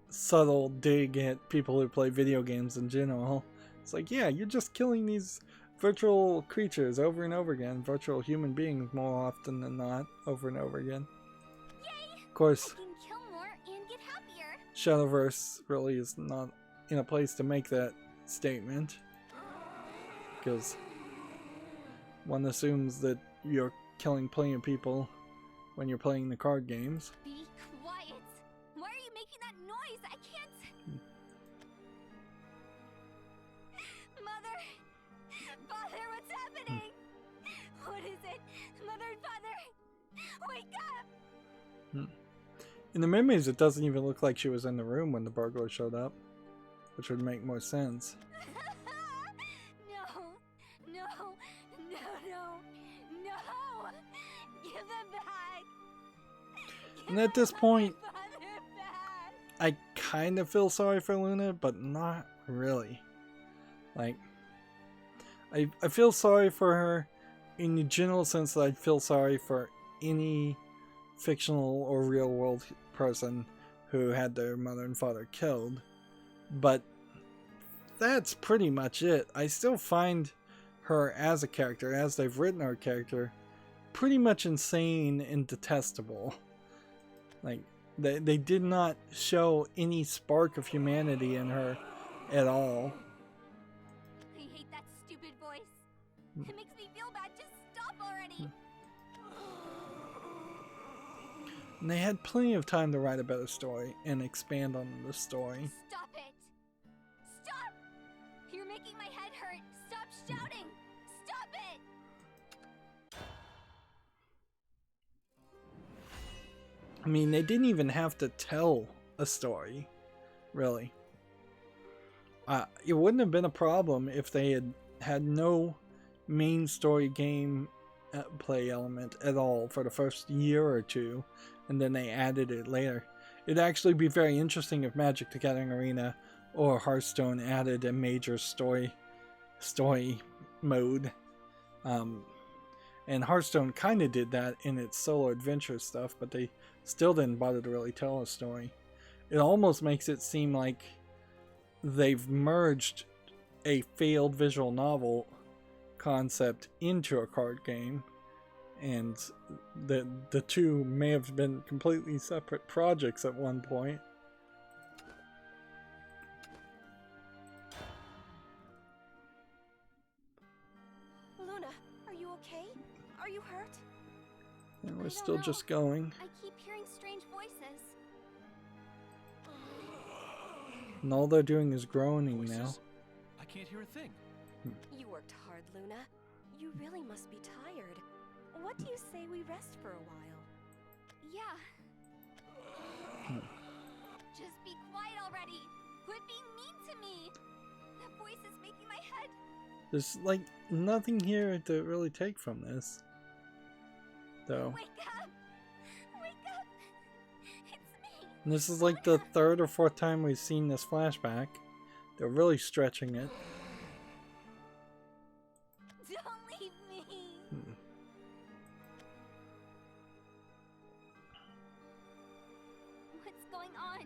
subtle dig at people who play video games in general. It's like, yeah, you're just killing these virtual creatures over and over again, virtual human beings more often than not, over and over again. Yay! Of course, I can kill more and get happier. Shadowverse really is not in a place to make that statement, because one assumes that you're killing plenty of people when you're playing the card games. Be quiet. Why are you making that noise? I can't. Mother! Father, what's happening? What is it? Mother and Father! Wake up! In the memories, it doesn't even look like she was in the room when the burglar showed up, which would make more sense. No! No! No! No! No! Give them back! And at this point, Father back! I kind of feel sorry for Luna, but not really. Like, I feel sorry for her in the general sense that I feel sorry for any fictional or real world person who had their mother and father killed. But that's pretty much it. I still find her as a character, as they've written her character, pretty much insane and detestable. Like, they did not show any spark of humanity in her at all. I hate that stupid voice. It makes me feel bad. Just stop already. And they had plenty of time to write a better story and expand on the story. Stop it! Stop! You're making my head hurt. Stop shouting! Stop it! I mean, they didn't even have to tell a story, really. It wouldn't have been a problem if they had no main story game play element at all for the first year or two, and then they added it later. It'd actually be very interesting if Magic the Gathering Arena or Hearthstone added a major story mode. And Hearthstone kind of did that in its solo adventure stuff, but they still didn't bother to really tell a story. It almost makes it seem like they've merged a failed visual novel concept into a card game, and the two may have been completely separate projects at one point. Luna, are you okay? Are you hurt? And we're I still don't know. just going. I keep hearing strange voices. And all they're doing is groaning Voices? now. I can't hear a thing. You worked hard, Luna. You really must be tired. What do you say we rest for a while? Yeah. Just be quiet already. Quit being mean to me. That voice is making my head. There's like nothing here to really take from this, though. Wake up! Wake up! It's me. And this is like the third or fourth time we've seen this flashback. They're really stretching it. Don't leave me. What's going on?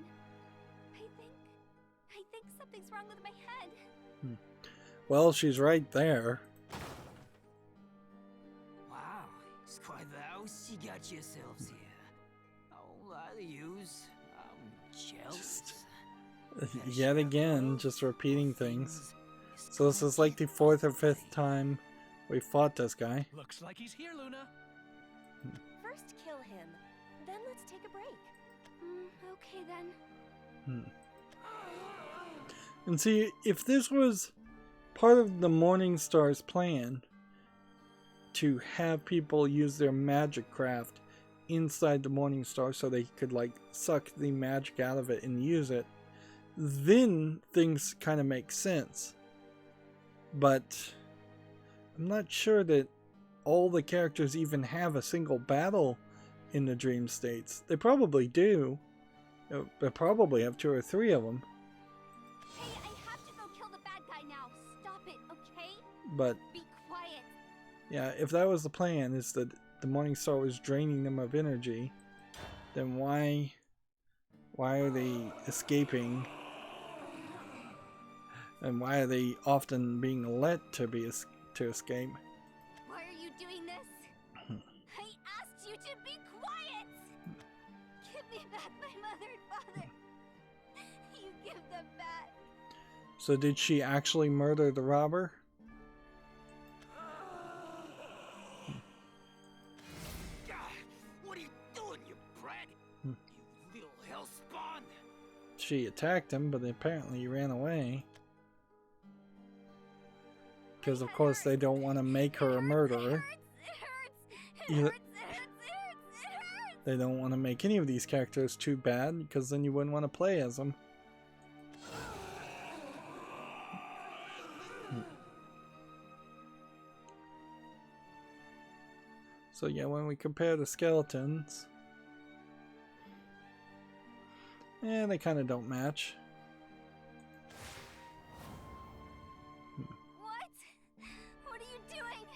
I think something's wrong with my head. Well, she's right there. Wow, it's quite the house you got yourselves here. Oh, I use. I'm jealous. Yet again, just repeating things. So this is like the fourth or fifth time we fought this guy. Looks like he's here, Luna. First kill him, then let's take a break. Okay then. And see, if this was part of the Morning Star's plan to have people use their magic craft inside the Morning Star so they could like suck the magic out of it and use it, then things kind of make sense. But I'm not sure that all the characters even have a single battle in the dream states. They probably do. They probably have 2 or 3 of them. Hey, I have to go kill the bad guy now. Stop it, okay? But Be quiet. yeah, if that was the plan, is that the Morning Star was draining them of energy, then why are they escaping? And why are they often being let to escape? Why are you doing this? I asked you to be quiet. Give me back my mother and father. You give them back. So did she actually murder the robber? What are you doing, you brat? You little hellspawn! She attacked him, but apparently he ran away. Because of course they don't want to make her a murderer. It hurts. They don't want to make any of these characters too bad, because then you wouldn't want to play as them. So yeah, when we compare the skeletons, they kind of don't match. What are you doing?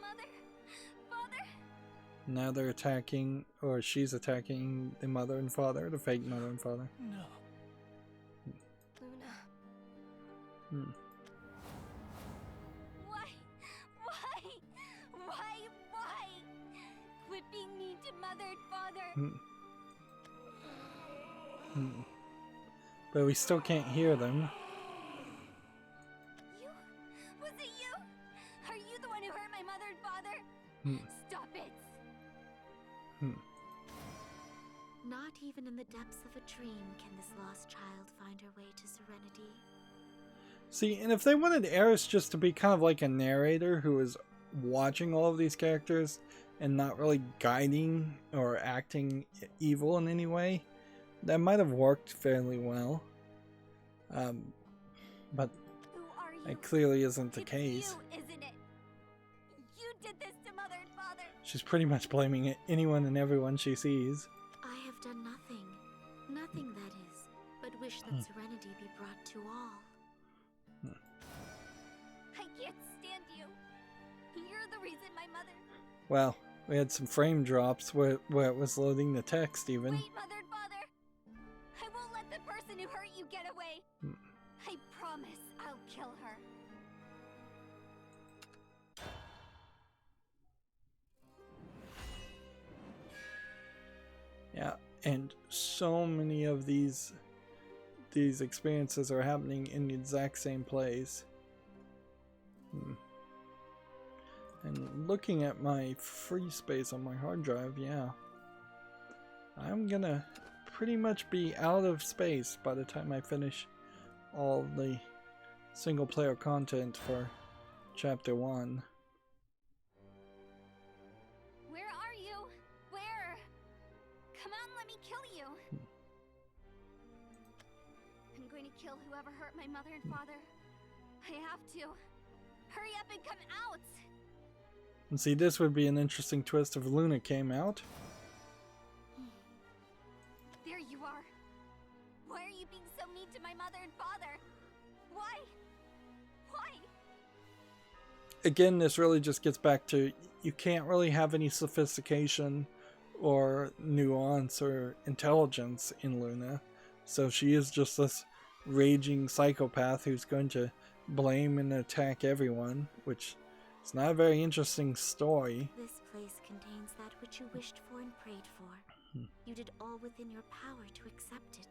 Mother, father. Now they're attacking, or she's attacking the mother and father, the fake mother and father. No. Luna. Why? Quit being mean to mother and father. But we still can't hear them. Was it you? Are you the one who hurt my mother and father? Stop it. Not even in the depths of a dream can this lost child find her way to serenity. See, and if they wanted Eris just to be kind of like a narrator who is watching all of these characters and not really guiding or acting evil in any way, that might have worked fairly well. But Who are you? that clearly isn't the It's case. you, isn't it? You did this to mother and father. She's pretty much blaming anyone and everyone she sees. I have done nothing. Nothing, that is, but wish that serenity be brought to all. I can't stand you. You're the reason my mother... Well, we had some frame drops where it was loading the text even. Wait, mother and father. I won't let the person who hurt you get away. I promise I'll kill her. Yeah, and so many of these experiences are happening in the exact same place. And looking at my free space on my hard drive, yeah, I'm gonna pretty much be out of space by the time I finish all the single player content for chapter 1. Where are you? Where? Come on, let me kill you. I'm going to kill whoever hurt my mother and father. I have to. Hurry up and come out! And see, this would be an interesting twist if Luna came out. There you are. Why are you being so mean to my mother and father? Why? Why? Again, this really just gets back to you can't really have any sophistication or nuance or intelligence in Luna. So she is just this raging psychopath who's going to blame and attack everyone, which is not a very interesting story. This place contains that which you wished for and prayed for. You did all within your power to accept it.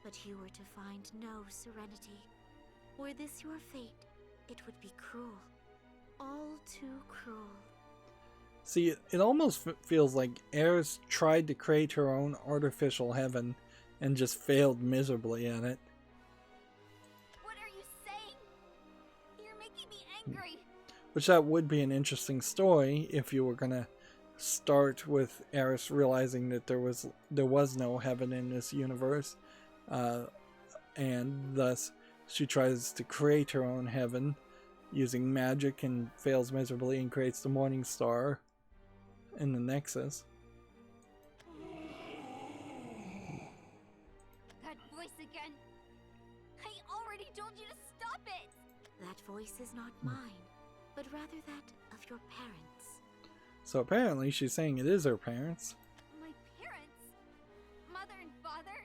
But you were to find no serenity. Were this your fate, it would be cruel. All too cruel. See, it almost feels like Eris tried to create her own artificial heaven and just failed miserably at it. What are you saying? You're making me angry. Which that would be an interesting story if you were gonna start with Eris realizing that there was no heaven in this universe, and thus she tries to create her own heaven using magic and fails miserably and creates the Morning Star in the Nexus. That voice again. I already told you to stop it. That voice is not mine, but rather that of your parents. So apparently she's saying it is her parents. My parents? Mother and father?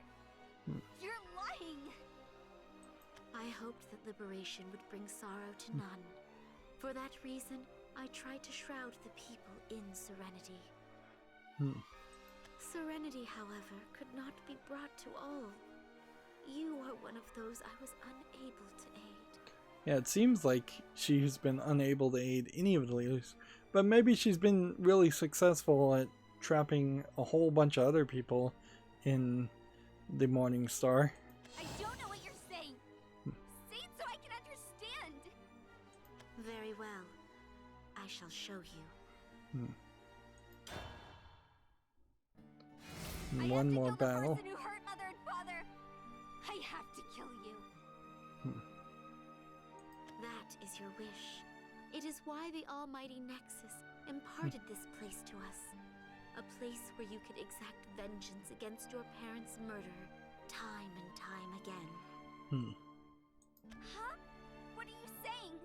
You're lying. I hoped that liberation would bring sorrow to none. For that reason, I tried to shroud the people in serenity. Serenity, however, could not be brought to all. You are one of those I was unable to aid. Yeah, it seems like she's been unable to aid any of the leaders. But maybe she's been really successful at trapping a whole bunch of other people in the Morning Star. I don't know what you're saying. Say it so I can understand. Very well. I shall show you. One more The battle. person who hurt mother and father. I have to kill you. That is your wish. It is why the Almighty Nexus imparted this place to us. A place where you could exact vengeance against your parents' murderer, time and time again. Huh? What are you saying?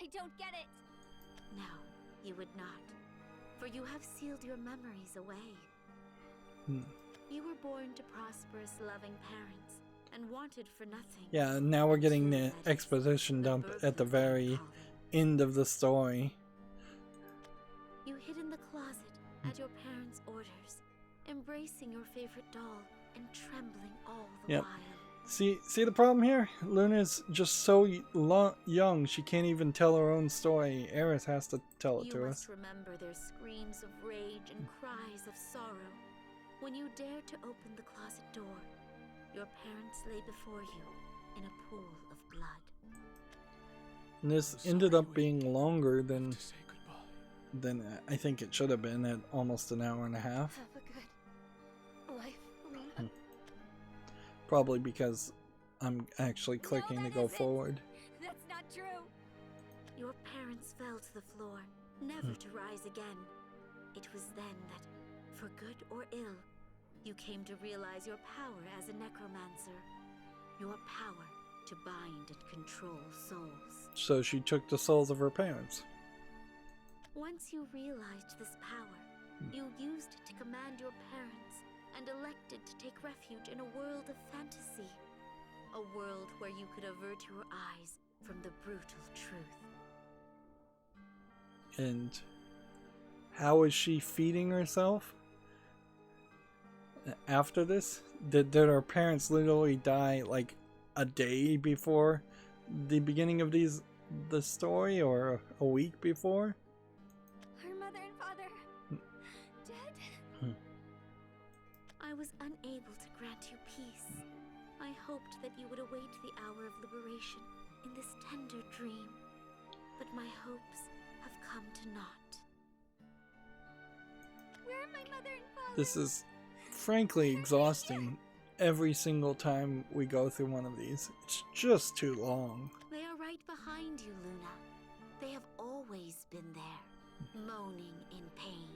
I don't get it. No, you would not. For you have sealed your memories away. You were born to prosperous, loving parents, and wanted for nothing. Yeah, now we're getting the exposition dump at the very end of the story. You hid in the closet at your parents' orders, embracing your favorite doll and trembling all the while. See the problem here? Luna's just so young, she can't even tell her own story. Eris has to tell it to us. You must remember their screams of rage and cries of sorrow. When you dared to open the closet door, your parents lay before you in a pool of blood. And this ended up being longer than I think it should have been, at almost an hour and a half. Have a good life, Luna. Probably because I'm actually clicking to go forward. That's not true. Your parents fell to the floor, never to rise again. It was then that, for good or ill, you came to realize your power as a necromancer. Your power to bind and control souls. So she took the souls of her parents. Once you realized this power, you used it to command your parents and elected to take refuge in a world of fantasy. A world where you could avert your eyes from the brutal truth. And how is she feeding herself after this? Did her parents literally die like a day before the beginning of the story, or a week before? Her mother and father dead? I was unable to grant you peace. I hoped that you would await the hour of liberation in this tender dream, but my hopes have come to naught. Where are my mother and father? This is frankly exhausting every single time we go through one of these. It's just too long. They are right behind you, Luna. They have always been there, moaning in pain.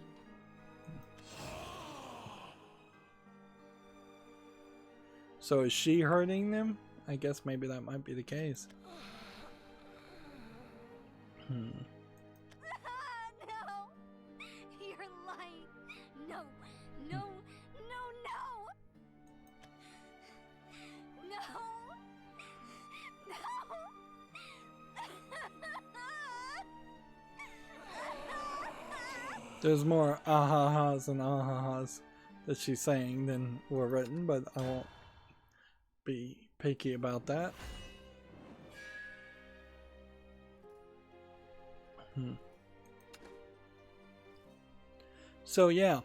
So is she hurting them? I guess maybe that might be the case. No! You're lying! No! No! No! No! No! There's more ahahas and ahahas that she's saying than were written, but I won't be picky about that. So yeah,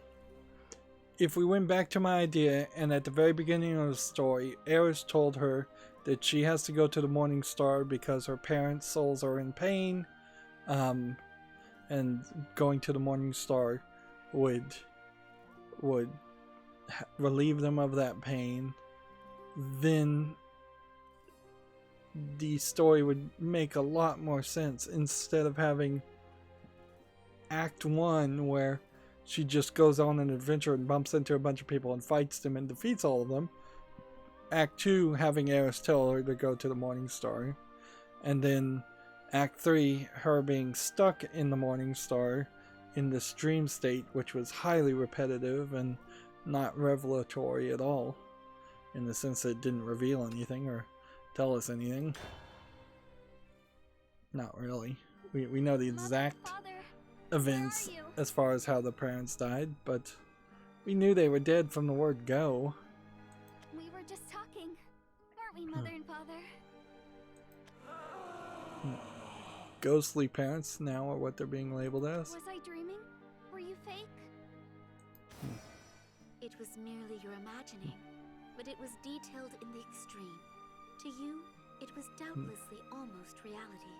if we went back to my idea, and at the very beginning of the story, Eris told her that she has to go to the Morning Star because her parents' souls are in pain, and going to the Morning Star would relieve them of that pain, then the story would make a lot more sense, instead of having Act 1 where she just goes on an adventure and bumps into a bunch of people and fights them and defeats all of them. Act 2 having Eris tell her to go to the Morning Star, and then Act 3 her being stuck in the Morning Star in this dream state, which was highly repetitive and not revelatory at all, in the sense that it didn't reveal anything or tell us anything. Not really. We know the exact events as far as how the parents died, but we knew they were dead from the word go. We were just talking, weren't we, Mother and Father? Ghostly parents now are what they're being labeled as. Was I dreaming? Were you fake? It was merely your imagining, but it was detailed in the extreme. To you, it was doubtlessly almost reality.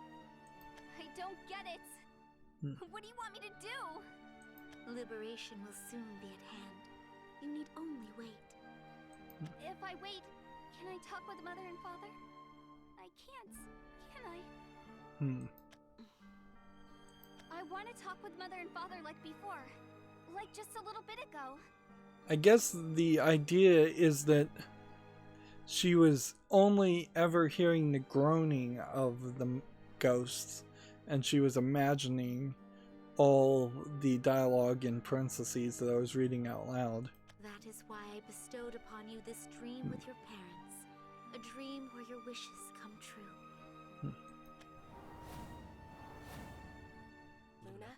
I don't get it. What do you want me to do? Liberation will soon be at hand. You need only wait. If I wait, can I talk with Mother and Father? I can't, can I? I want to talk with Mother and Father like before. Like just a little bit ago. I guess the idea is that she was only ever hearing the groaning of the ghosts, and she was imagining all the dialogue in parentheses that I was reading out loud. That is why I bestowed upon you this dream with your parents. A dream where your wishes come true. Luna?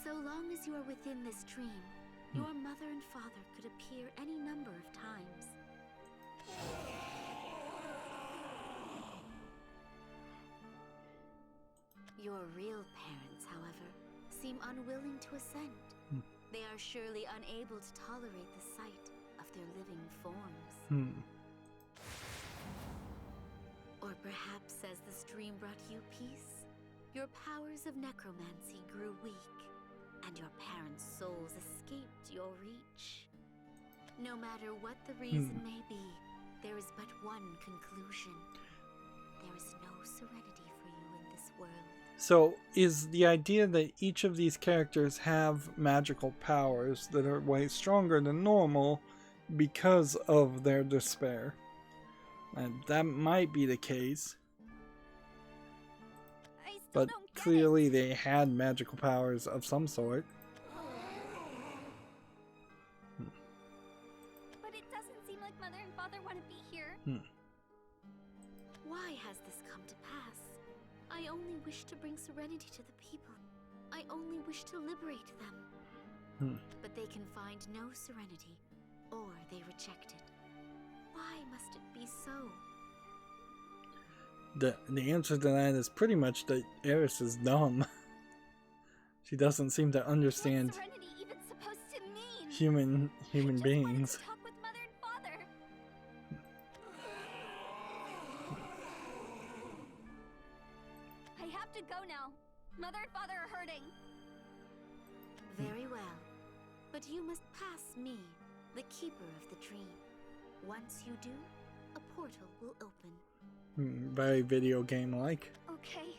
So long as you are within this dream, your mother and father could appear any number of times. Your real parents, however, seem unwilling to assent. They are surely unable to tolerate the sight of their living forms. Or perhaps as this dream brought you peace, your powers of necromancy grew weak, and your parents' souls escaped your reach. No matter what the reason may be, there is but one conclusion. There is no serenity for you in this world. So, is the idea that each of these characters have magical powers that are way stronger than normal because of their despair? And that might be the case. But clearly they had magical powers of some sort. But it doesn't seem like Mother and Father want to be here. Why has this come to pass? I only wish to bring serenity to the people. I only wish to liberate them. But they can find no serenity, or they reject it. Why must it be so? The answer to that is pretty much that Eris is dumb. She doesn't seem to understand What's serenity even supposed to mean? human beings. Talk with Mother and Father. I have to go now. Mother and Father are hurting. Very well. But you must pass me, the keeper of the dream. Once you do, a portal will open. Very video game like. Okay.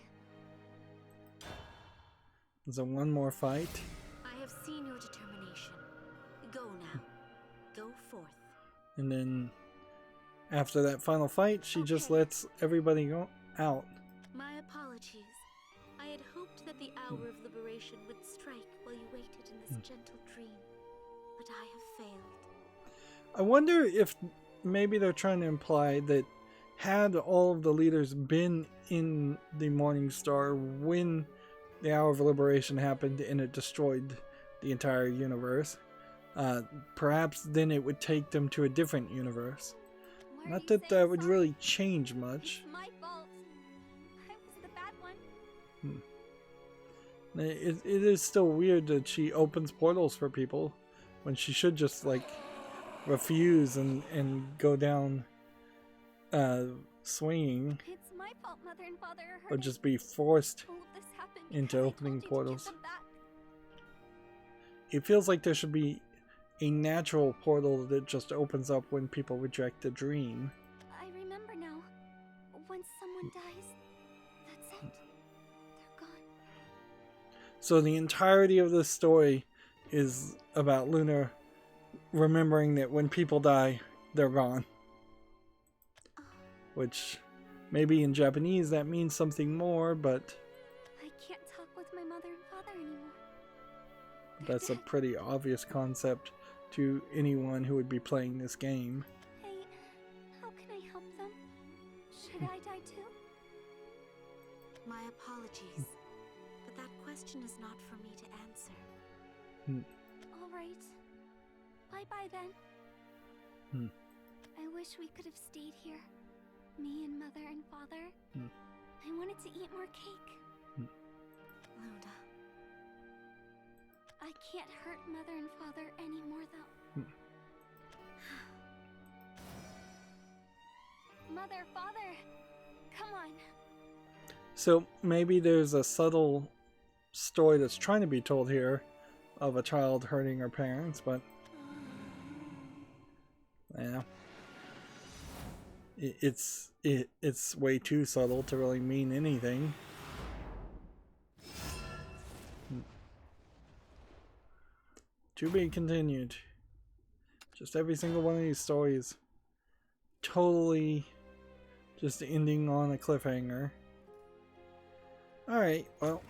Is there one more fight? I have seen your determination. Go now. Go forth. And then after that final fight, she just lets everybody go out. My apologies. I had hoped that the hour of liberation would strike while you waited in this gentle dream. But I have failed. I wonder if maybe they're trying to imply that had all of the leaders been in the Morning Star when the Hour of Liberation happened and it destroyed the entire universe, perhaps then it would take them to a different universe. Not that that would really change much. It's my fault. I was the bad one. It is still weird that she opens portals for people when she should just like refuse and go down swinging, It's my fault Mother and Father are or hurting. just be forced All of this happened into because I opening told you to give portals. them back. It feels like there should be a natural portal that just opens up when people reject the dream. I remember now. When someone dies, that's it. They're gone. So the entirety of this story is about Luna remembering that when people die, they're gone. Which maybe in Japanese that means something more, but I can't talk with my mother and father anymore. that's a pretty obvious concept to anyone who would be playing this game. Hey, how can I help them? Should I die too? My apologies. But that question is not for me to answer. All right. Bye-bye then. I wish we could have stayed here. Me and Mother and Father. I wanted to eat more cake. Luna. I can't hurt Mother and Father anymore, though. Mother, Father, come on. So maybe there's a subtle story that's trying to be told here of a child hurting her parents, but yeah, it's way too subtle to really mean anything. To be continued. Just every single one of these stories totally just ending on a cliffhanger. Alright, well,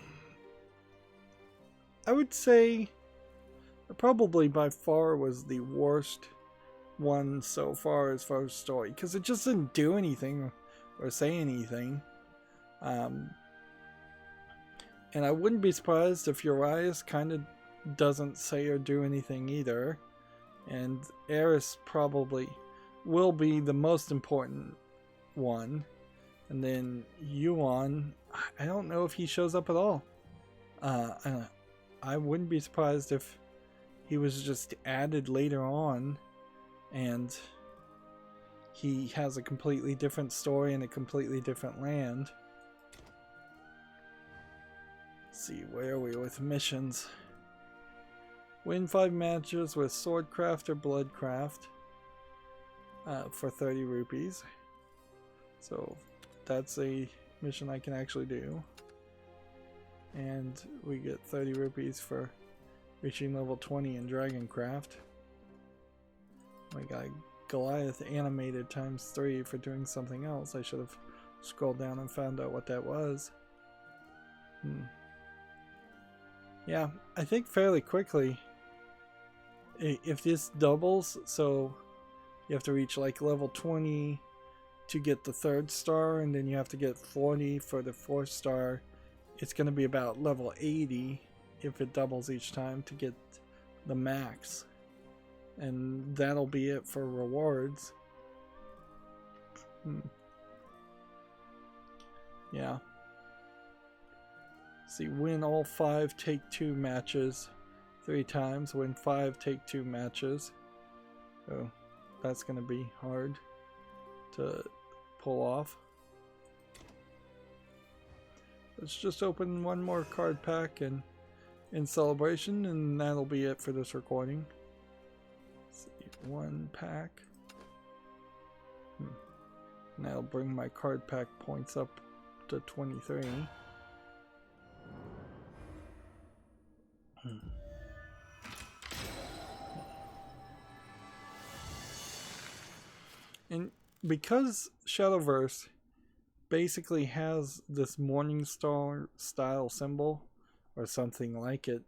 I would say it probably by far was the worst one so far as far as story, because it just didn't do anything or say anything. And I wouldn't be surprised if Urias kind of doesn't say or do anything either. And Eris probably will be the most important one. And then Yuan, I don't know if he shows up at all. I wouldn't be surprised if he was just added later on and he has a completely different story in a completely different land. Let's see, where are we with missions? Win 5 matches with Swordcraft or Bloodcraft for 30 rupees. So that's a mission I can actually do. And we get 30 rupees for reaching level 20 in Dragoncraft. My guy Goliath animated ×3 for doing something else. I should have scrolled down and found out what that was. Yeah, I think fairly quickly, if this doubles, so you have to reach like level 20 to get the 3rd star, and then you have to get 40 for the 4th star. It's going to be about level 80 if it doubles each time to get the max. And that'll be it for rewards. Yeah. See, win all 5 take-2 matches 3 times. Win 5 take-2 matches. Oh, that's going to be hard to pull off. Let's just open one more card pack and in celebration, and that'll be it for this recording. Let's see, 1 pack. And that'll bring my card pack points up to 23. And because Shadowverse basically has this Morning Star style symbol or something like it,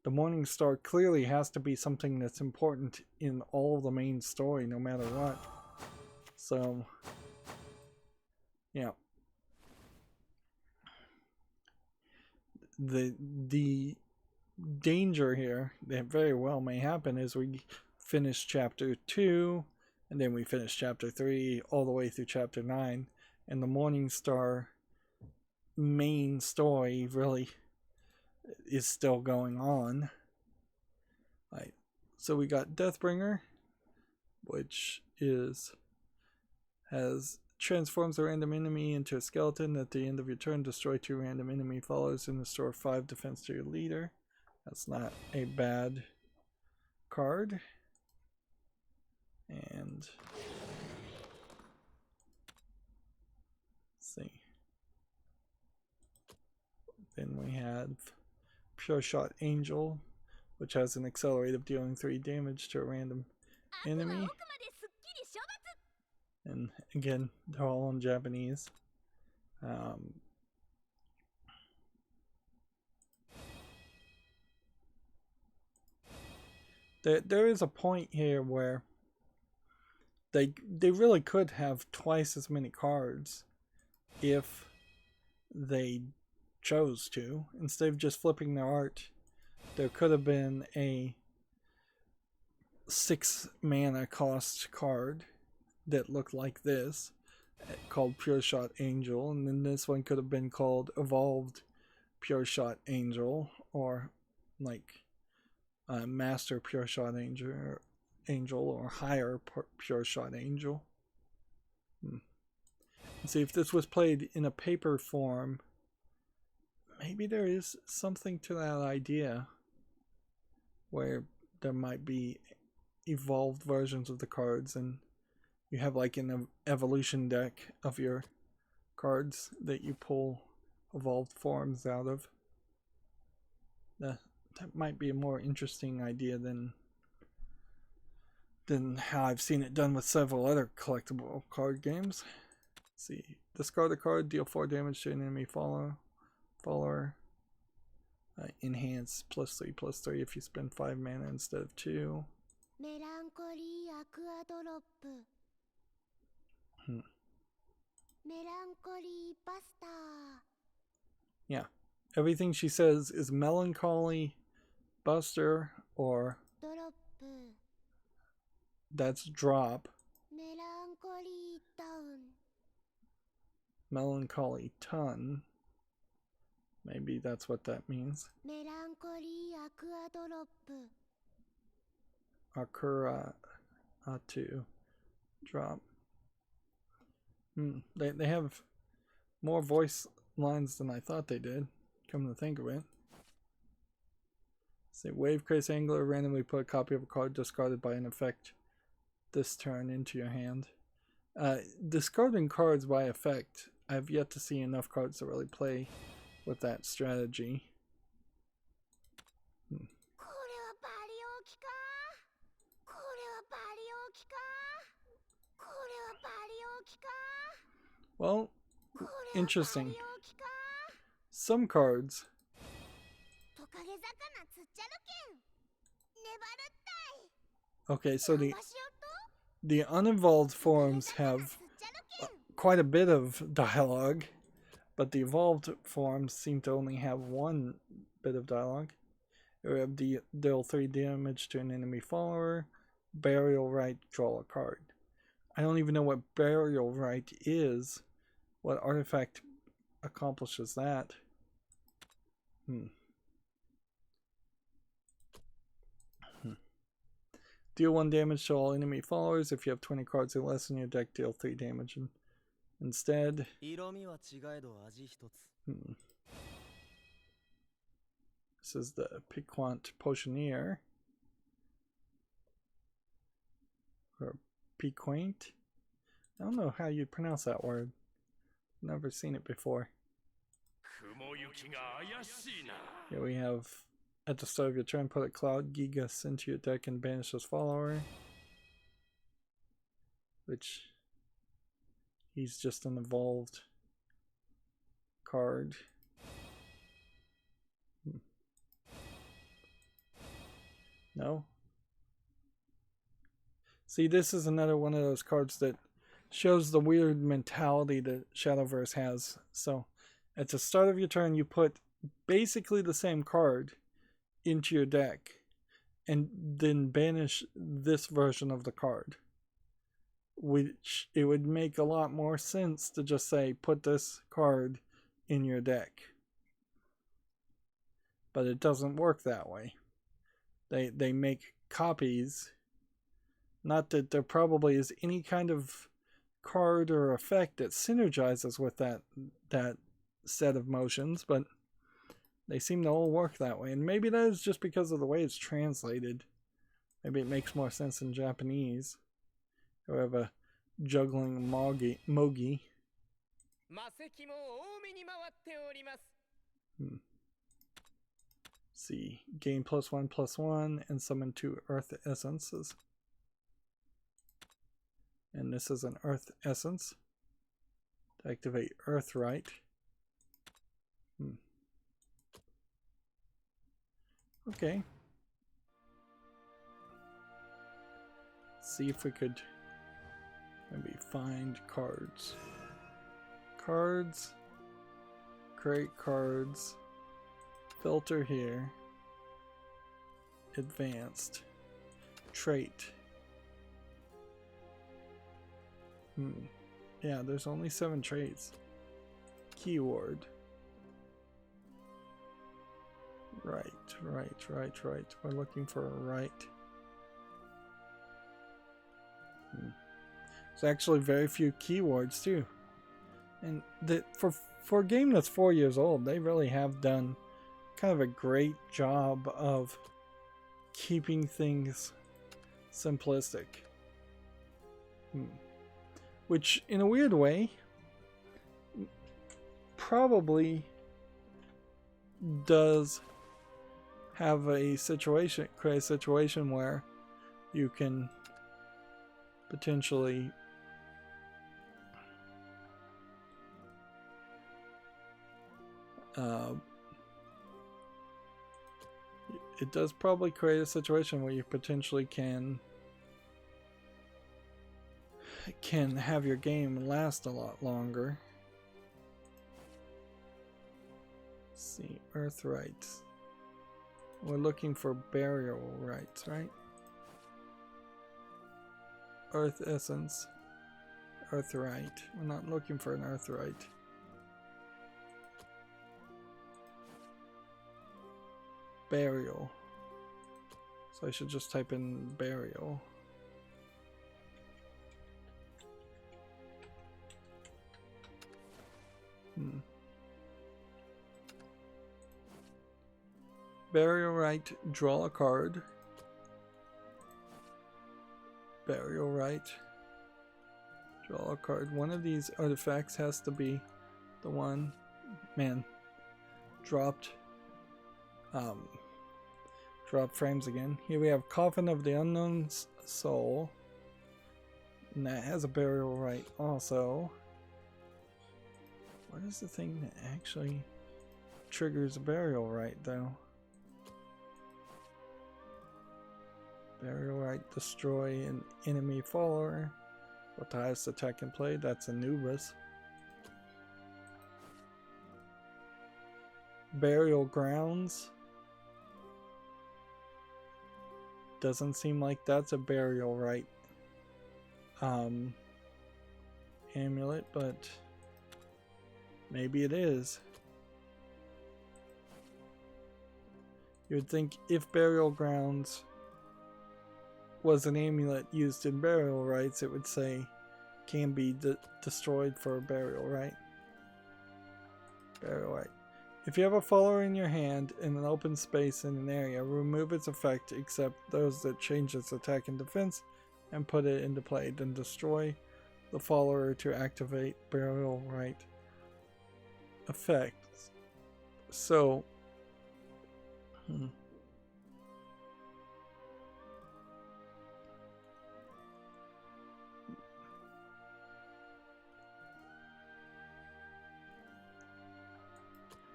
the Morning Star clearly has to be something that's important in all of the main story no matter what. So yeah, the danger here that very well may happen is we finish chapter 2 and then we finish chapter 3 all the way through chapter 9, and the Morning Star main story really is still going on. Right. So we got Deathbringer, which has transforms a random enemy into a skeleton. At the end of your turn, destroy 2 random enemy followers and restore 5 defense to your leader. That's not a bad card. And let's see. Then we have Pure Shot Angel, which has an accelerate of dealing 3 damage to a random enemy. And again, they're all in Japanese. There is a point here where they really could have twice as many cards if they chose to. Instead of just flipping their art, there could have been a 6 mana cost card that looked like this, called Pure Shot Angel, and then this one could have been called Evolved Pure Shot Angel, or like Master Pure Shot Angel, or Higher Pure Shot Angel. See, if this was played in a paper form, maybe there is something to that idea, where there might be evolved versions of the cards, and you have like an evolution deck of your cards that you pull evolved forms out of. That might be a more interesting idea than how I've seen it done with several other collectible card games. Let's see, discard a card, deal 4 damage to an enemy follower. Enhance +3/+3 if you spend 5 mana instead of 2. Melancholy Aqua Drop. Melancholy Buster. Yeah, everything she says is Melancholy Buster, or Drop. that's drop. Melancholy Town. Melancholy Ton. Maybe that's what that means. Melancholy Aqua Drop. Akura Atu drop. They have more voice lines than I thought they did, come to think of it. Say, Wave Craze Angler, randomly put a copy of a card discarded by an effect this turn into your hand. Discarding cards by effect, I've yet to see enough cards to really play with that strategy. Well, interesting. Some cards okay, so the unevolved forms have quite a bit of dialogue, but the evolved forms seem to only have one bit of dialogue. We have deal 3 damage to an enemy follower. Burial Rite, draw a card. I don't even know what Burial Rite is. What artifact accomplishes that? Deal 1 damage to all enemy followers. If you have 20 cards or less in your deck, deal 3 damage instead. This is the Piquant Potioneer. Or Piquant. I don't know how you pronounce that word. Never seen it before. Here we have, at the start of your turn, put a Cloud Gigas into your deck and banish this follower. Which, he's just an evolved card. No? See, this is another one of those cards that shows the weird mentality that Shadowverse has. So, at the start of your turn, you put basically the same card into your deck and then banish this version of the card. Which, it would make a lot more sense to just say, put this card in your deck. But it doesn't work that way. They make copies. Not that there probably is any kind of card or effect that synergizes with that set of motions, but they seem to all work that way. And maybe that is just because of the way it's translated. Maybe it makes more sense in Japanese. We have a juggling Mogi. See, gain +1/+1 and summon 2 Earth Essences. And this is an Earth Essence. To activate Earth Rite. Okay. See if we could maybe find cards. Cards. Create cards. Filter here. Advanced. Trait. Yeah, there's only 7 traits. Keyword. Right. We're looking for a right. There's actually very few keywords too. And for a game that's 4 years old, they really have done kind of a great job of keeping things simplistic. Which, in a weird way, probably does have create a situation where you can potentially it does probably create a situation where you potentially can have your game last a lot longer. Let's see, Earth Rites. We're looking for burial rites, right? Earth Essence. Earth Rite. We're not looking for an Earth Rite. Burial. So I should just type in burial. Burial Rite, draw a card. Burial Rite, draw a card. One of these artifacts has to be the one, dropped frames again. Here we have Coffin of the Unknown Soul. And that has a burial rite also. What is the thing that actually triggers a burial rite though? Burial Right, destroy an enemy follower. With the highest attack in play, that's Anubis. Burial Grounds. Doesn't seem like that's a Burial Right amulet, but maybe it is. You would think if Burial Grounds was an amulet used in burial rites, it would say can be destroyed for a burial rite. Burial rite. If you have a follower in your hand in an open space in an area, remove its effect except those that change its attack and defense and put it into play. Then destroy the follower to activate burial rite effects. So,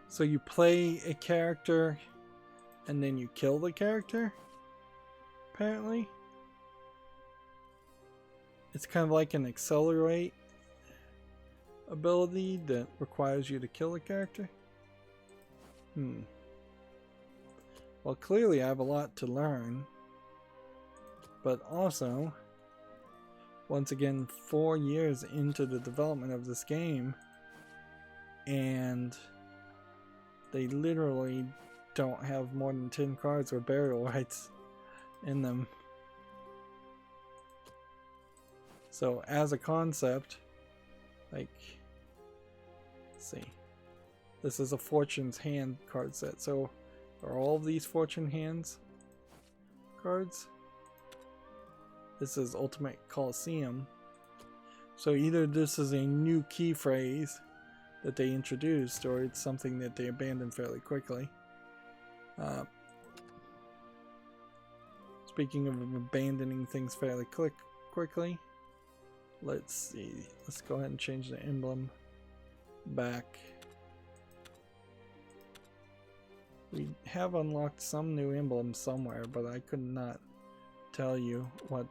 so you play a character and then you kill the character, apparently. It's kind of like an accelerate ability that requires you to kill a character. Well, clearly I have a lot to learn. But also, once again, 4 years into the development of this game, and they literally don't have more than 10 cards with burial rites in them. So as a concept, like, let's see, this is a Fortune's Hand card set. So are all of these Fortune Hands cards? This is Ultimate Coliseum. So either this is a new key phrase that they introduced, or it's something that they abandoned fairly quickly. Speaking of abandoning things fairly quickly, let's see. Let's go ahead and change the emblem back. We have unlocked some new emblems somewhere, but I could not tell you what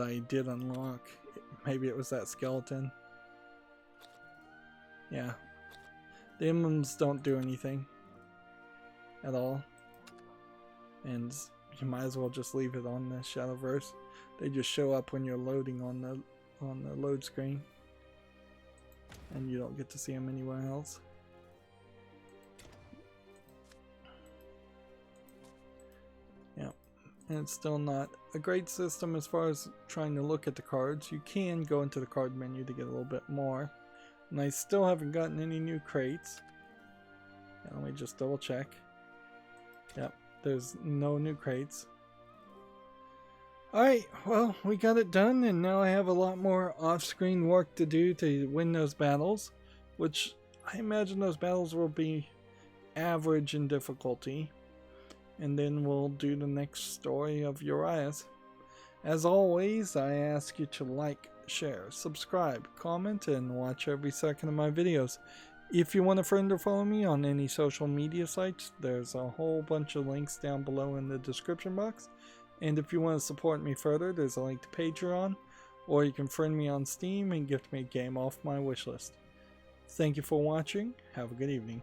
I did unlock. Maybe it was that skeleton. Yeah. The emblems don't do anything at all. And you might as well just leave it on the Shadowverse. They just show up when you're loading on the load screen. And you don't get to see them anywhere else. Yeah. And it's still not a great system as far as trying to look at the cards. You can go into the card menu to get a little bit more. And I still haven't gotten any new crates. Yeah, let me just double check. Yep, there's no new crates. Alright, well, we got it done, and now I have a lot more off-screen work to do to win those battles, which I imagine those battles will be average in difficulty. And then we'll do the next story of Urias. As always, I ask you to like, share, subscribe, comment, and watch every second of my videos. If you want a friend or follow me on any social media sites, there's a whole bunch of links down below in the description box. And if you want to support me further, there's a link to Patreon, or you can friend me on Steam and gift me a game off my wishlist. Thank you for watching. Have a good evening.